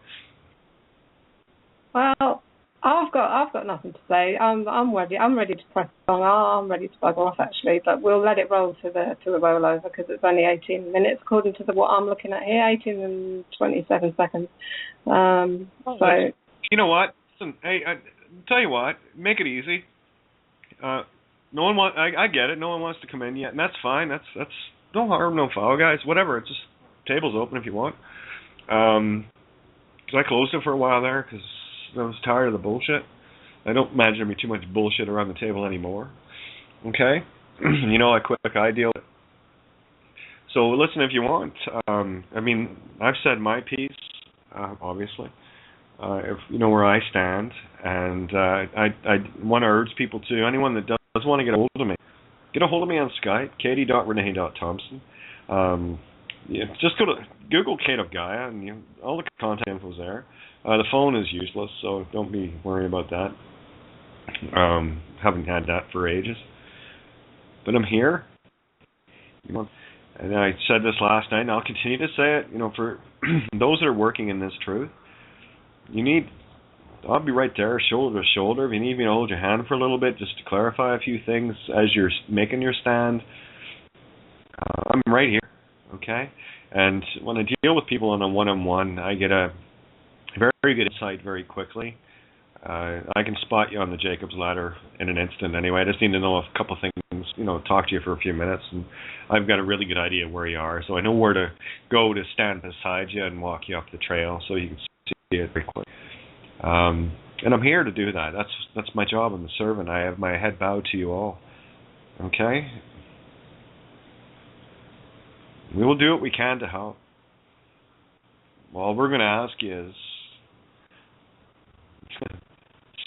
Well, I've I've got nothing to say. I'm ready. I'm ready to press on. I'm ready to bugger off actually, but we'll let it roll to the rollover because it's only 18 minutes according to what I'm looking at here. 18 and 27 seconds. So you know what? Listen, hey, tell you what. Make it easy. No one I get it. No one wants to come in yet, and that's fine. That's no harm, no foul, guys. Whatever. It's just table's open if you want. Because I closed it for a while there because I was tired of the bullshit. I don't imagine there'll be too much bullshit around the table anymore. Okay? You know, I quit like I deal with it. So listen if you want. I mean, I've said my piece, obviously. If you know where I stand, and I want to urge people to, anyone that does want to get a hold of me, get a hold of me on Skype, katie.renee.thompson. Just go to Google kateofgaia, and all the contact info's there. The phone is useless, so don't be worrying about that. Haven't had that for ages. But I'm here. You know, and I said this last night, and I'll continue to say it. You know, for those that are working in this truth, I'll be right there, shoulder to shoulder. If you need me to hold your hand for a little bit, just to clarify a few things as you're making your stand, I'm right here. Okay, and when I deal with people on a one-on-one, I get a very good insight very quickly. I can spot you on the Jacob's ladder in an instant anyway. I just need to know a couple things, talk to you for a few minutes, and I've got a really good idea where you are. So I know where to go to stand beside you and walk you up the trail so you can see it very quickly. And I'm here to do that. That's my job. I'm a servant. I have my head bowed to you all. Okay? We will do what we can to help. All we're going to ask you is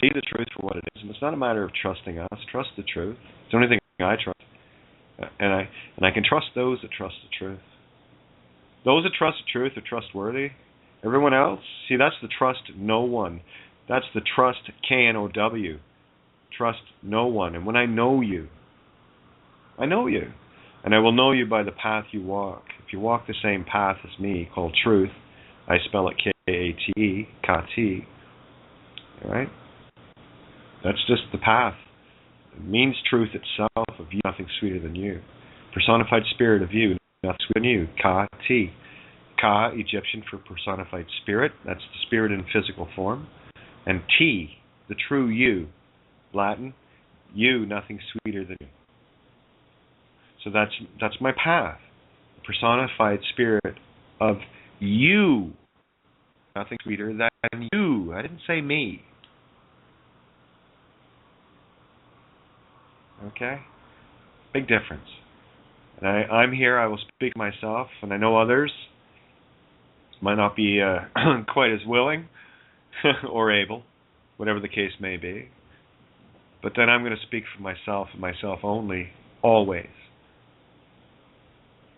see the truth for what it is. And it's not a matter of trusting us. Trust the truth. It's the only thing I trust. And I can trust those that trust the truth. Those that trust the truth are trustworthy. Everyone else, see, that's the trust no one. That's the trust KNOW. Trust no one. And when I know you. And I will know you by the path you walk. If you walk the same path as me, called truth, I spell it K-A-T-E, K-T. All right? That's just the path. It means truth itself, of you, nothing sweeter than you. Personified spirit of you, nothing sweeter than you, Ka-T. Ka, Egyptian for personified spirit. That's the spirit in physical form. And T, the true you, Latin, you, nothing sweeter than you. So that's my path. Personified spirit of you, nothing sweeter than you. I didn't say me. Okay? Big difference. And I'm here, I will speak myself, and I know others might not be quite as willing or able, whatever the case may be. But then I'm going to speak for myself and myself only, always.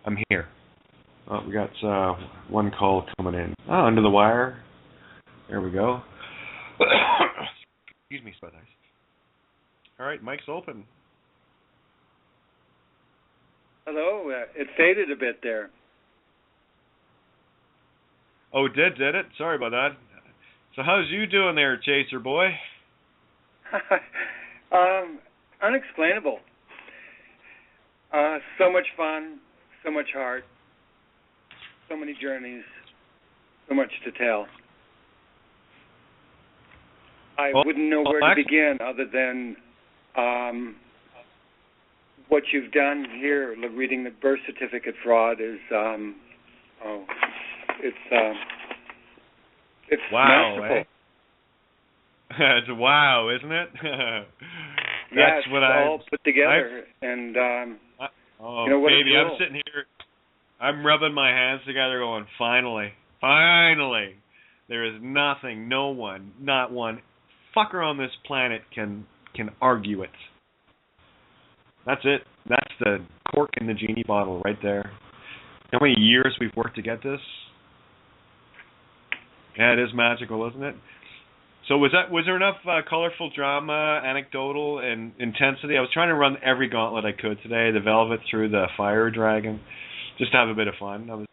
I'm here. Oh, we got one call coming in. Oh, under the wire. There we go. Excuse me, Spud Ice. All right, mic's open. Hello. It faded a bit there. Oh, did it? Sorry about that. So how's you doing there, Chaser boy? Unexplainable. So much fun, so much heart, so many journeys, so much to tell. I wouldn't know where to begin other than what you've done here. Reading the birth certificate fraud is it's wow, masterful. It's wow, isn't it? Yeah, it's all put together, and what baby, I'm sitting here, I'm rubbing my hands together, going, finally, there is nothing, no one, not one fucker on this planet can argue it. That's it. That's the cork in the genie bottle right there. How many years we've worked to get this? Yeah, it is magical, isn't it? So was there enough colorful drama, anecdotal, and intensity? I was trying to run every gauntlet I could today, the Velvet through the Fire Dragon, just to have a bit of fun. I was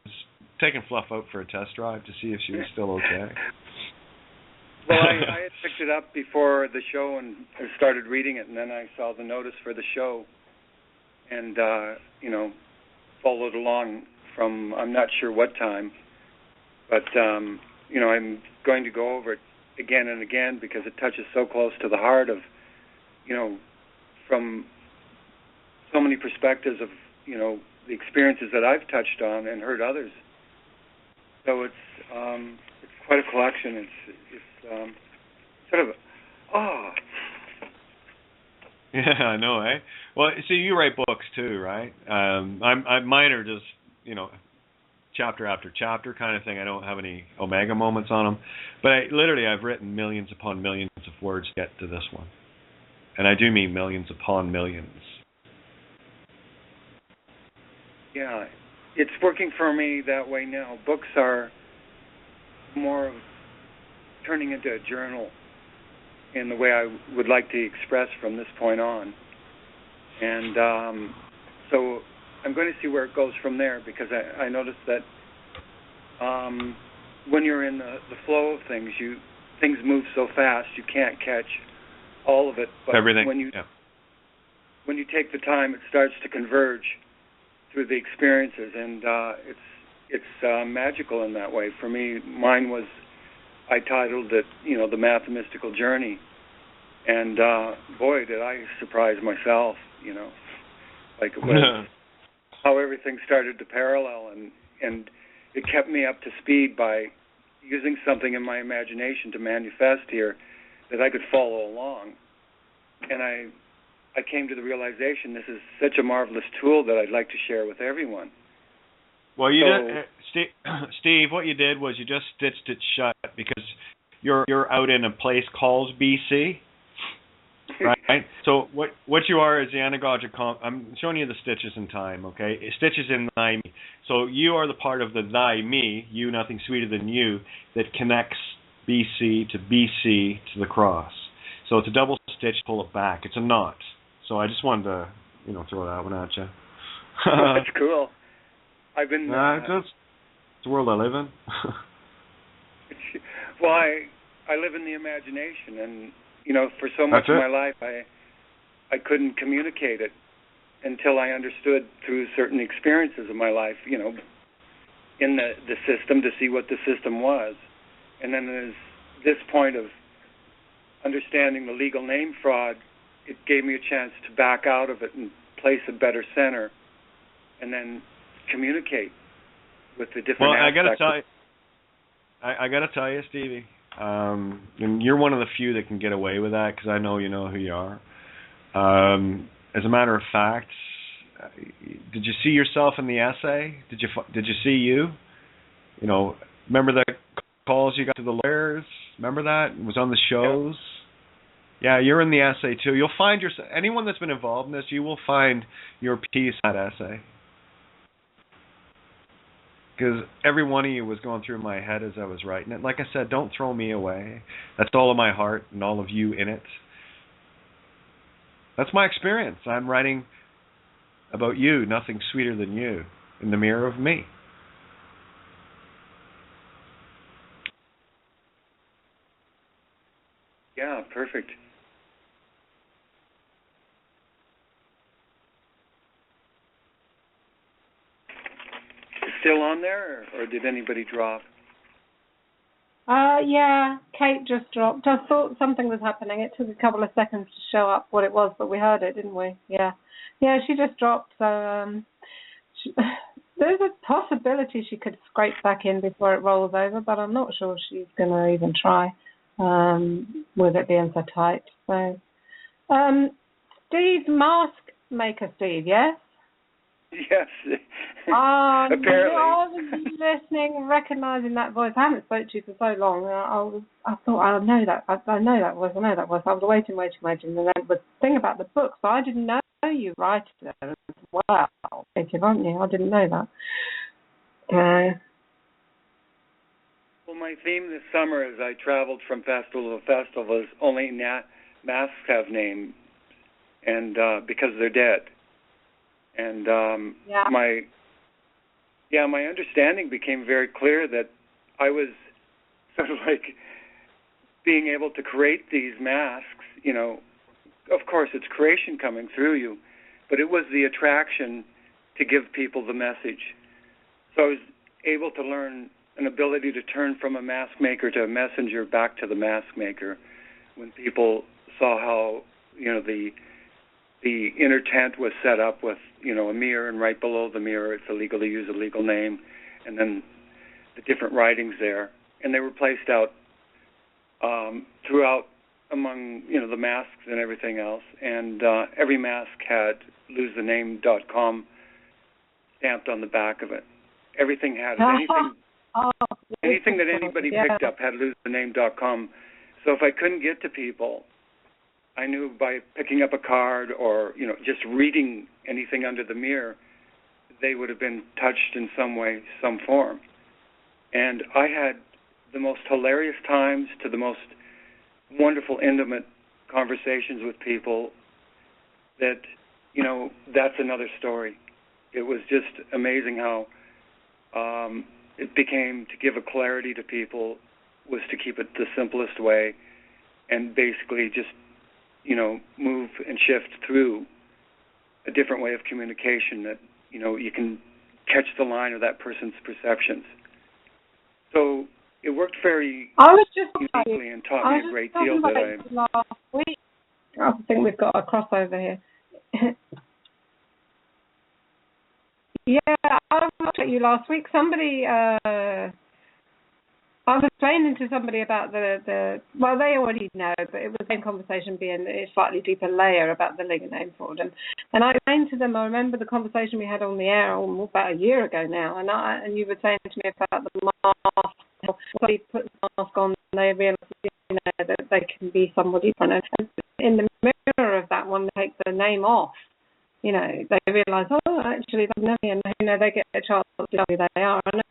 taking Fluff out for a test drive to see if she was still okay. Well, I had picked it up before the show and I started reading it, and then I saw the notice for the show, and followed along from I'm not sure what time, but I'm going to go over it again and again because it touches so close to the heart of, from so many perspectives of, the experiences that I've touched on and heard others. So it's quite a collection. It's sort of Yeah, I know, eh? Well, see, you write books too, right? Mine are just, chapter after chapter kind of thing. I don't have any omega moments on them, but I've written millions upon millions of words to get to this one, and I do mean millions upon millions. Yeah, it's working for me that way now. Books are more of turning into a journal in the way I would like to express from this point on. And so I'm going to see where it goes from there, because I noticed that when you're in the flow of things, things move so fast you can't catch all of it. But everything. When you take the time, it starts to converge through the experiences, and it's magical in that way. For me, mine was, I titled it, The Mathemystical Journey, and boy, did I surprise myself, like it was how everything started to parallel, and it kept me up to speed by using something in my imagination to manifest here that I could follow along, and I came to the realization this is such a marvelous tool that I'd like to share with everyone. Well, you did, Steve. What you did was you just stitched it shut because you're out in a place called BC, right? So what you are is the anagogic. I'm showing you the stitches in time, okay? Stitches in thy me. So you are the part of the thy me, you nothing sweeter than you, that connects BC to BC to the cross. So it's a double stitch. Pull it back. It's a knot. So I just wanted to, throw that one at you. That's cool. I've been. It's the world I live in. Well, I live in the imagination, and for so much of my life, I couldn't communicate it until I understood through certain experiences of my life, in the system, to see what the system was, and then there's this point of understanding the legal name fraud. It gave me a chance to back out of it and place a better center, and then communicate with the different aspects. I gotta tell you, Stevie, and you're one of the few that can get away with that because I know you know who you are. As a matter of fact, did you see yourself in the essay? Did you see you? Remember the calls you got to the lawyers? Remember that? It was on the shows. Yeah, you're in the essay too. You'll find anyone that's been involved in this, you will find your piece in that essay. Because every one of you was going through my head as I was writing it. Like I said, don't throw me away. That's all of my heart and all of you in it. That's my experience. I'm writing about you, nothing sweeter than you, in the mirror of me. Yeah, perfect. Still on there, or did anybody drop? Yeah, Kate just dropped. I thought something was happening. It took a couple of seconds to show up what it was, but we heard it, didn't we? Yeah, she just dropped. So there's a possibility she could scrape back in before it rolls over, but I'm not sure she's going to even try with it being so tight. So, Steve, mask maker Steve, yes? Yes. Apparently. I was listening, recognising that voice. I haven't spoken to you for so long. I thought, I know that voice. I was waiting. And then the thing about the book, so I didn't know you write it as well. Aren't you? I didn't know that. Well, my theme this summer as I traveled from festival to festival is only masks have names, and because they're dead. And my understanding became very clear that I was sort of like being able to create these masks, of course it's creation coming through you, but it was the attraction to give people the message. So I was able to learn an ability to turn from a mask maker to a messenger back to the mask maker when people saw how, the inner tent was set up with, a mirror, and right below the mirror it's illegal to use a legal name, and then the different writings there. And they were placed out throughout among, the masks and everything else. And every mask had losethename.com stamped on the back of it. Everything had it. Anything that anybody picked up had losethename.com. So if I couldn't get to people, I knew by picking up a card or, just reading anything under the mirror, they would have been touched in some way, some form. And I had the most hilarious times to the most wonderful, intimate conversations with people that, that's another story. It was just amazing how it became, to give a clarity to people, was to keep it the simplest way and basically just, move and shift through a different way of communication that, you can catch the line of that person's perceptions. So it worked very uniquely and taught me a great deal last week. I think we've got a crossover here. Yeah, I looked at you last week. Somebody, I was explaining to somebody about well, they already know, but it was the same conversation being a slightly deeper layer about the legal name fraud. And I explained to them, I remember the conversation we had on the air about a year ago now, and you were saying to me about the mask. Somebody puts the mask on, and they realise that they can be somebody different. And in the mirror of that one, they take the name off. They realise, actually, that's me, and they get a chance to tell who they are. And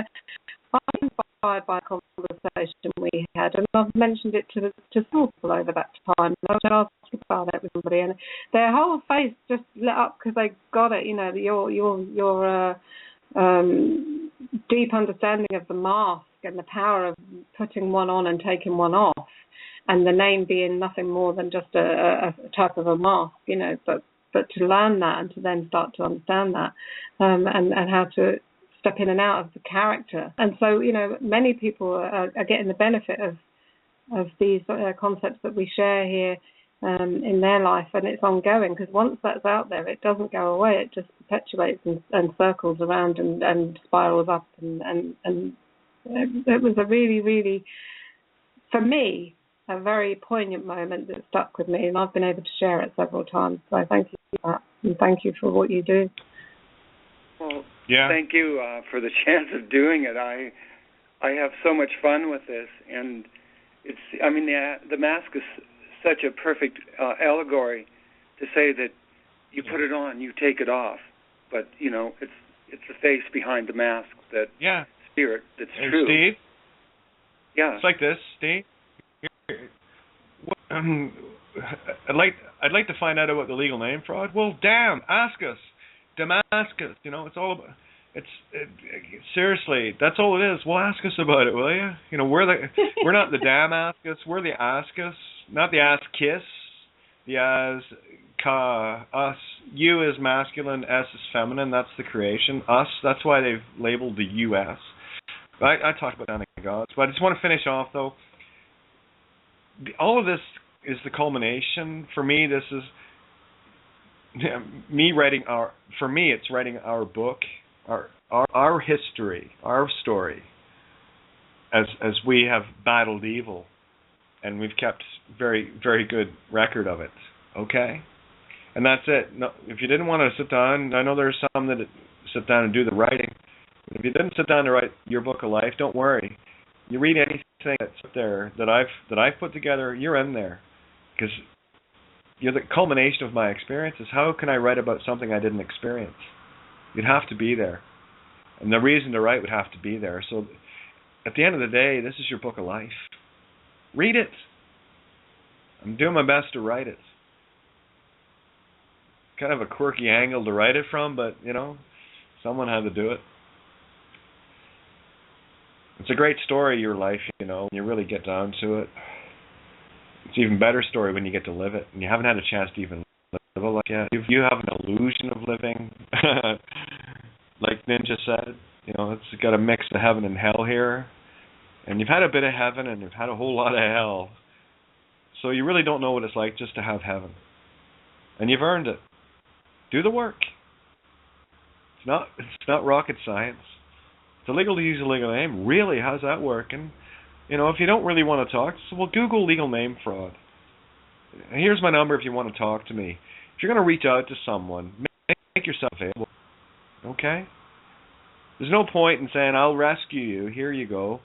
I'm inspired by a conversation we had, and I've mentioned it to some people over that time. And I was asked about it with somebody, and their whole face just lit up because they got it. Your deep understanding of the mask and the power of putting one on and taking one off, and the name being nothing more than just a type of a mask, but to learn that and to then start to understand that, and how to step in and out of the character. And so, many people are getting the benefit of these concepts that we share here in their life, and it's ongoing, because once that's out there, it doesn't go away. It just perpetuates and circles around and spirals up. And it was a really, really, for me, a very poignant moment that stuck with me, and I've been able to share it several times. So thank you for that, and thank you for what you do. Well, thank you for the chance of doing it. I have so much fun with this, and the mask is such a perfect allegory to say that you put it on, you take it off, but it's the face behind the mask, that spirit that's true. Steve? Yeah. It's like this, Steve. I'd like to find out about the legal name fraud. Well, damn, ask us. Damascus, it's all about. Seriously, that's all it is. Well, ask us about it, will you? We're not the Damascus. We're the ask us, not the ask kiss. The as ka us. You is masculine. S is feminine. That's the creation. Us. That's why they've labeled the U.S. I talked about that in gods, but I just want to finish off though. All of this is the culmination. For me, this is me writing for me, it's writing our book, our history, our story, as we have battled evil, and we've kept very, very good record of it. Okay, and that's it. No, if you didn't want to sit down, I know there's some that sit down and do the writing. But if you didn't sit down to write your book of life, don't worry. You read anything that's there that I've put together, you're in there, because you're the culmination of my experiences. How can I write about something I didn't experience? You'd have to be there. And the reason to write would have to be there. So at the end of the day, this is your book of life. Read it. I'm doing my best to write it. Kind of a quirky angle to write it from, but, someone had to do it. It's a great story, your life, when you really get down to it. It's an even better story when you get to live it, and you haven't had a chance to even live it like yet. You have an illusion of living, like Ninja said. It's got a mix of heaven and hell here, and you've had a bit of heaven and you've had a whole lot of hell. So you really don't know what it's like just to have heaven, and you've earned it. Do the work. It's not rocket science. It's illegal to use a legal name. Really, how's that working? If you don't really want to talk, well, Google legal name fraud. Here's my number if you want to talk to me. If you're going to reach out to someone, make yourself available. Okay? There's no point in saying, I'll rescue you, here you go,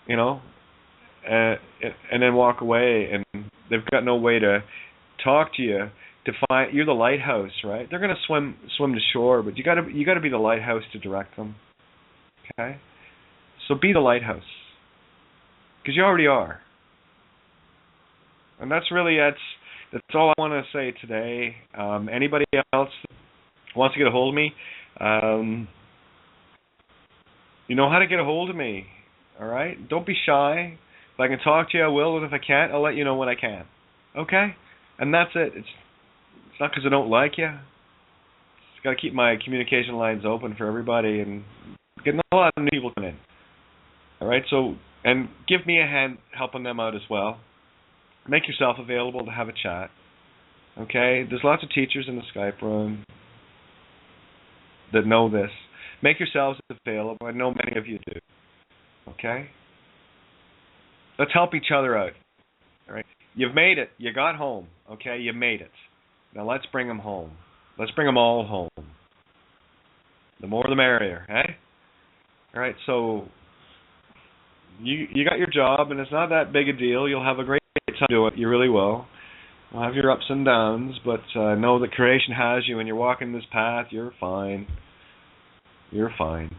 and then walk away, and they've got no way to talk to you. You're the lighthouse, right? They're going to swim to shore, but you got to be the lighthouse to direct them. Okay, so be the lighthouse, because you already are. And that's all I want to say today. Anybody else wants to get a hold of me, you know how to get a hold of me. All right, don't be shy. If I can talk to you, I will, and if I can't, I'll let you know when I can. Okay, and that's it. It's not because I don't like you. Just got to keep my communication lines open for everybody, and getting a lot of new people coming in. All right, so, and give me a hand helping them out as well. Make yourself available to have a chat. Okay, there's lots of teachers in the Skype room that know this. Make yourselves available. I know many of you do. Okay? Let's help each other out. All right? You've made it. You got home. Okay? You made it. Now let's bring them home. Let's bring them all home. The more the merrier, eh? All right, so you got your job, and it's not that big a deal. You'll have a great time doing it. You really will. You'll have your ups and downs, but know that creation has you, and you're walking this path. You're fine. You're fine.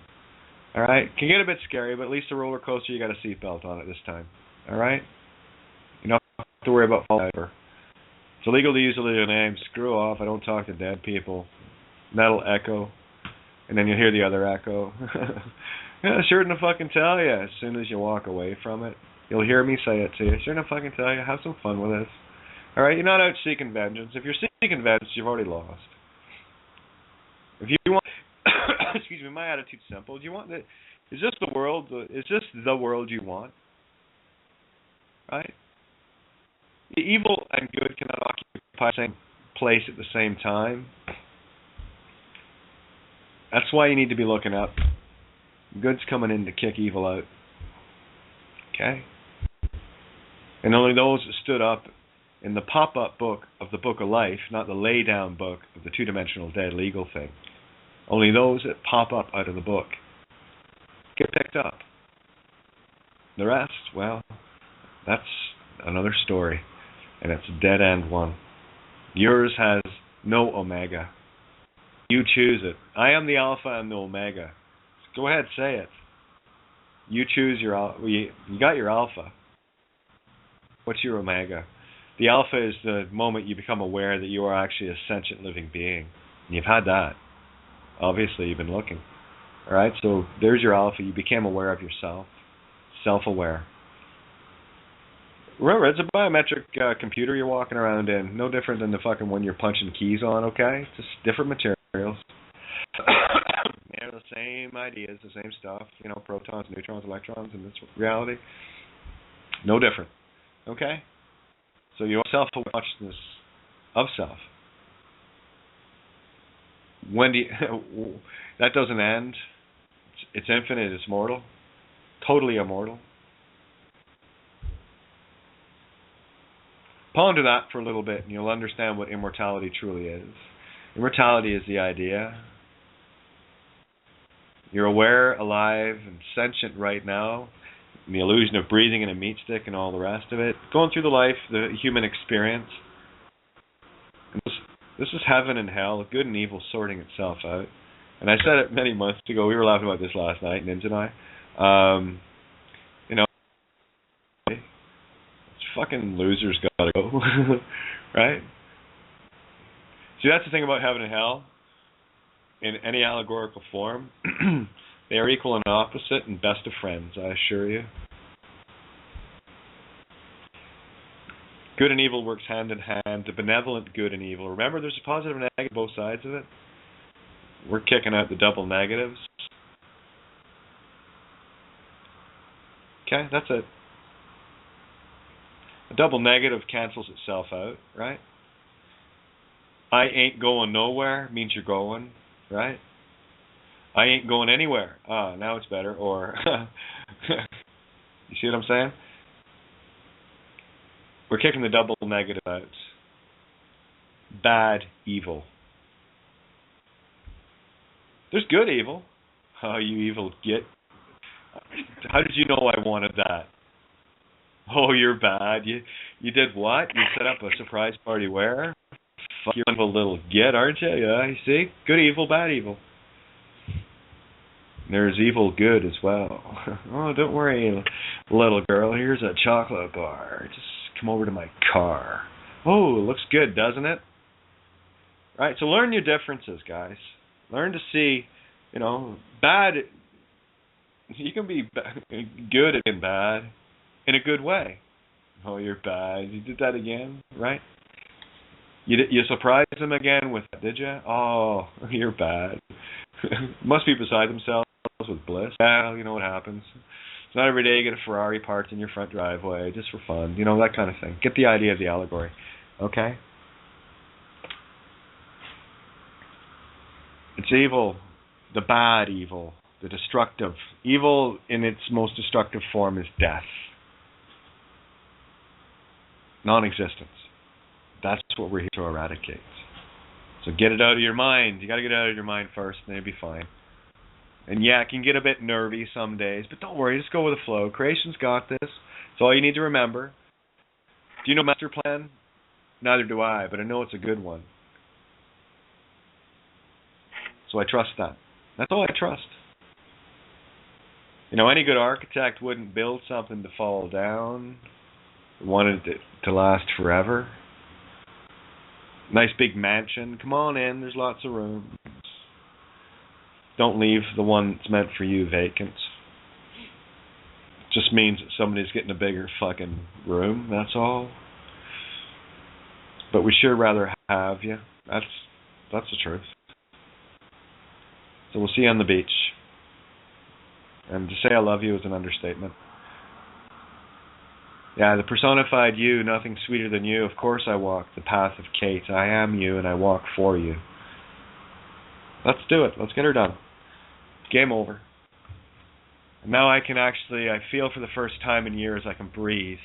All right? Can get a bit scary, but at least a roller coaster, you got a seatbelt on it this time. All right? You don't have to worry about falling over. It's illegal to use a legal name. Screw off. I don't talk to dead people. And that'll echo. And then you'll hear the other echo. Yeah, sure to fucking tell you. As soon as you walk away from it, you'll hear me say it to you. Sure to fucking tell you. Have some fun with this. All right? You're not out seeking vengeance. If you're seeking vengeance, you've already lost. If you want... excuse me, my attitude's simple. Do you want the... Is this the world you want? Right? Evil and good cannot occupy the same place at the same time. That's why you need to be looking up. Good's coming in to kick evil out. Okay? And only those that stood up in the pop-up book of the Book of Life, not the lay-down book of the two-dimensional dead legal thing. Only those that pop up out of the book get picked up. The rest, well, that's another story. And it's a dead end one. Yours has no omega. You choose it. I am the alpha and the omega. Go ahead, say it. You choose your alpha. You got your alpha. What's your omega? The alpha is the moment you become aware that you are actually a sentient living being. And you've had that. Obviously, you've been looking. All right, so there's your alpha. You became aware of yourself. Self-aware. Remember, it's a biometric computer you're walking around in. No different than the fucking one you're punching keys on, okay? Just different materials. The same ideas, the same stuff. Protons, neutrons, electrons in this reality. No different. Okay? So your self-consciousness of self. When do you, that doesn't end. It's infinite. It's mortal. Totally immortal. Ponder that for a little bit, and you'll understand what immortality truly is. Immortality is the idea. You're aware, alive, and sentient right now, and the illusion of breathing in a meat stick and all the rest of it. Going through the life, the human experience. And this is heaven and hell, good and evil sorting itself out. And I said it many months ago. We were laughing about this last night, Ninja and I. Fucking losers gotta go. Right? See, that's the thing about heaven and hell. In any allegorical form, they are equal and opposite and best of friends, I assure you. Good and evil works hand in hand. The benevolent good and evil. Remember, there's a positive and negative both sides of it. We're kicking out the double negatives. Okay, that's it. A double negative cancels itself out, right? I ain't going nowhere means you're going, right? I ain't going anywhere. Ah, now it's better. Or, you see what I'm saying? We're kicking the double negative out. Bad evil. There's good evil. Oh, you evil git. How did you know I wanted that? Oh, you're bad. You did what? You set up a surprise party where? Fuck, you're a little git, aren't you? Yeah, you see? Good evil, bad evil. There's evil good as well. Oh, don't worry, little girl. Here's a chocolate bar. Just come over to my car. Oh, it looks good, doesn't it? Right, so learn your differences, guys. Learn to see, bad. You can be good and bad in a good way. Oh, you're bad. You did that again, right? You surprised them again with that, did you? Oh, you're bad. Must be beside themselves with bliss. Yeah, you know what happens. It's not every day you get a Ferrari parked in your front driveway just for fun. That kind of thing. Get the idea of the allegory. Okay? It's evil. The bad evil. The destructive. Evil in its most destructive form is death. Non-existence. That's what we're here to eradicate. So get it out of your mind. You got to get it out of your mind first, and then you'll be fine. And yeah, it can get a bit nervy some days, but don't worry. Just go with the flow. Creation's got this. It's all you need to remember. Do you know master plan? Neither do I, but I know it's a good one. So I trust that. That's all I trust. Any good architect wouldn't build something to fall down. Wanted it to last forever. Nice big mansion. Come on in. There's lots of rooms. Don't leave the one that's meant for you vacant. Just means that somebody's getting a bigger fucking room. That's all. But we sure rather have you. That's the truth. So we'll see you on the beach. And to say I love you is an understatement. Yeah, the personified you, nothing sweeter than you. Of course I walk the path of Kate. I am you and I walk for you. Let's do it. Let's get her done. Game over. And now I feel for the first time in years I can breathe.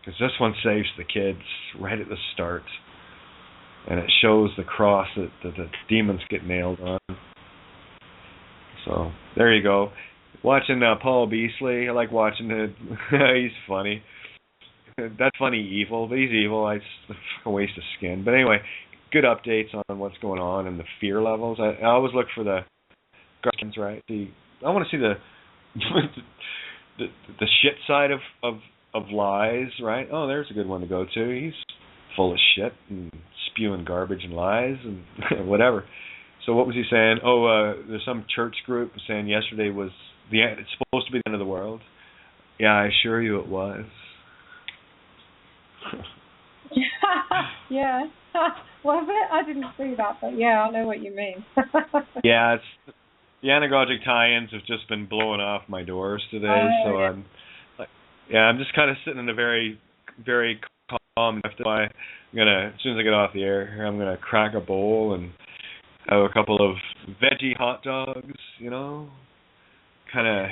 Because this one saves the kids right at the start. And it shows the cross that the demons get nailed on. So, there you go. Watching Paul Beasley, I like watching it. He's funny. That's funny evil, but he's evil. It's a waste of skin. But anyway, good updates on what's going on and the fear levels. I always look for the guardians, right? I want to see the shit side of lies, right? Oh, there's a good one to go to. He's full of shit and spewing garbage and lies and whatever. So what was he saying? Oh, there's some church group saying yesterday was it's supposed to be the end of the world. Yeah, I assure you it was. Yeah. Was it? I didn't see that, but yeah, I know what you mean. Yeah, it's the anagogic tie-ins have just been blowing off my doors today, so yeah. I'm just kind of sitting in a very, very calm. That's why I'm gonna, as soon as I get off the air, I'm gonna crack a bowl and have a couple of veggie hot dogs. Kind of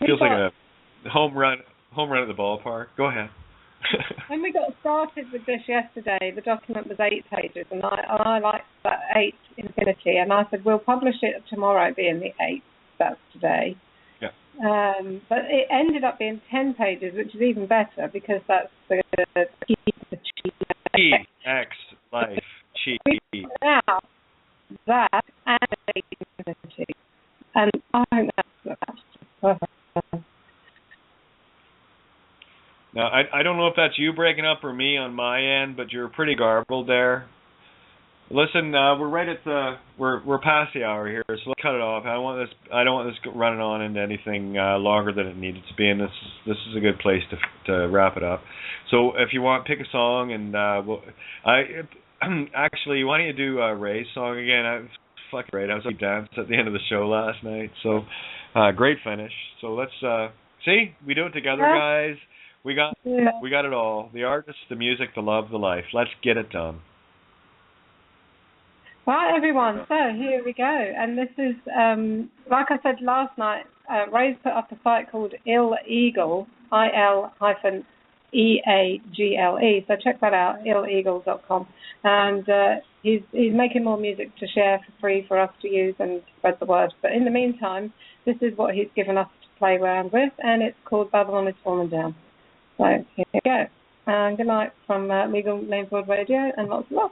feels like a home run at the ballpark. Go ahead. When we got started with this yesterday, the document was 8 pages, and I liked that 8 infinity, and I said, we'll publish it tomorrow being the 8th, that's today. Yeah. But it ended up being 10 pages, which is even better, because that's the Chi, X, life, Chi. Now, that and 8 infinity. And I think that's perfect. Now, I don't know if that's you breaking up or me on my end, but you're pretty garbled there. Listen, we're right at we're past the hour here, so let's cut it off. I don't want this running on into anything longer than it needed to be, and this is a good place to wrap it up. So if you want, pick a song, and actually, why don't you do Ray's song again? Fucking great. I was like danced at the end of the show last night, so great finish. So let's see, we do it together, guys. We got it all. The artist, the music, the love, the life. Let's get it done. Right, everyone, so here we go. And this is, like I said last night, Ray's put up a site called illegal, IL-EAGLE. So check that out, illegal.com. And he's making more music to share for free for us to use and spread the word. But in the meantime, this is what he's given us to play around with, and it's called Babylon is Falling Down. So here we go. And good night from Legal Name Fraud Radio, and lots of love.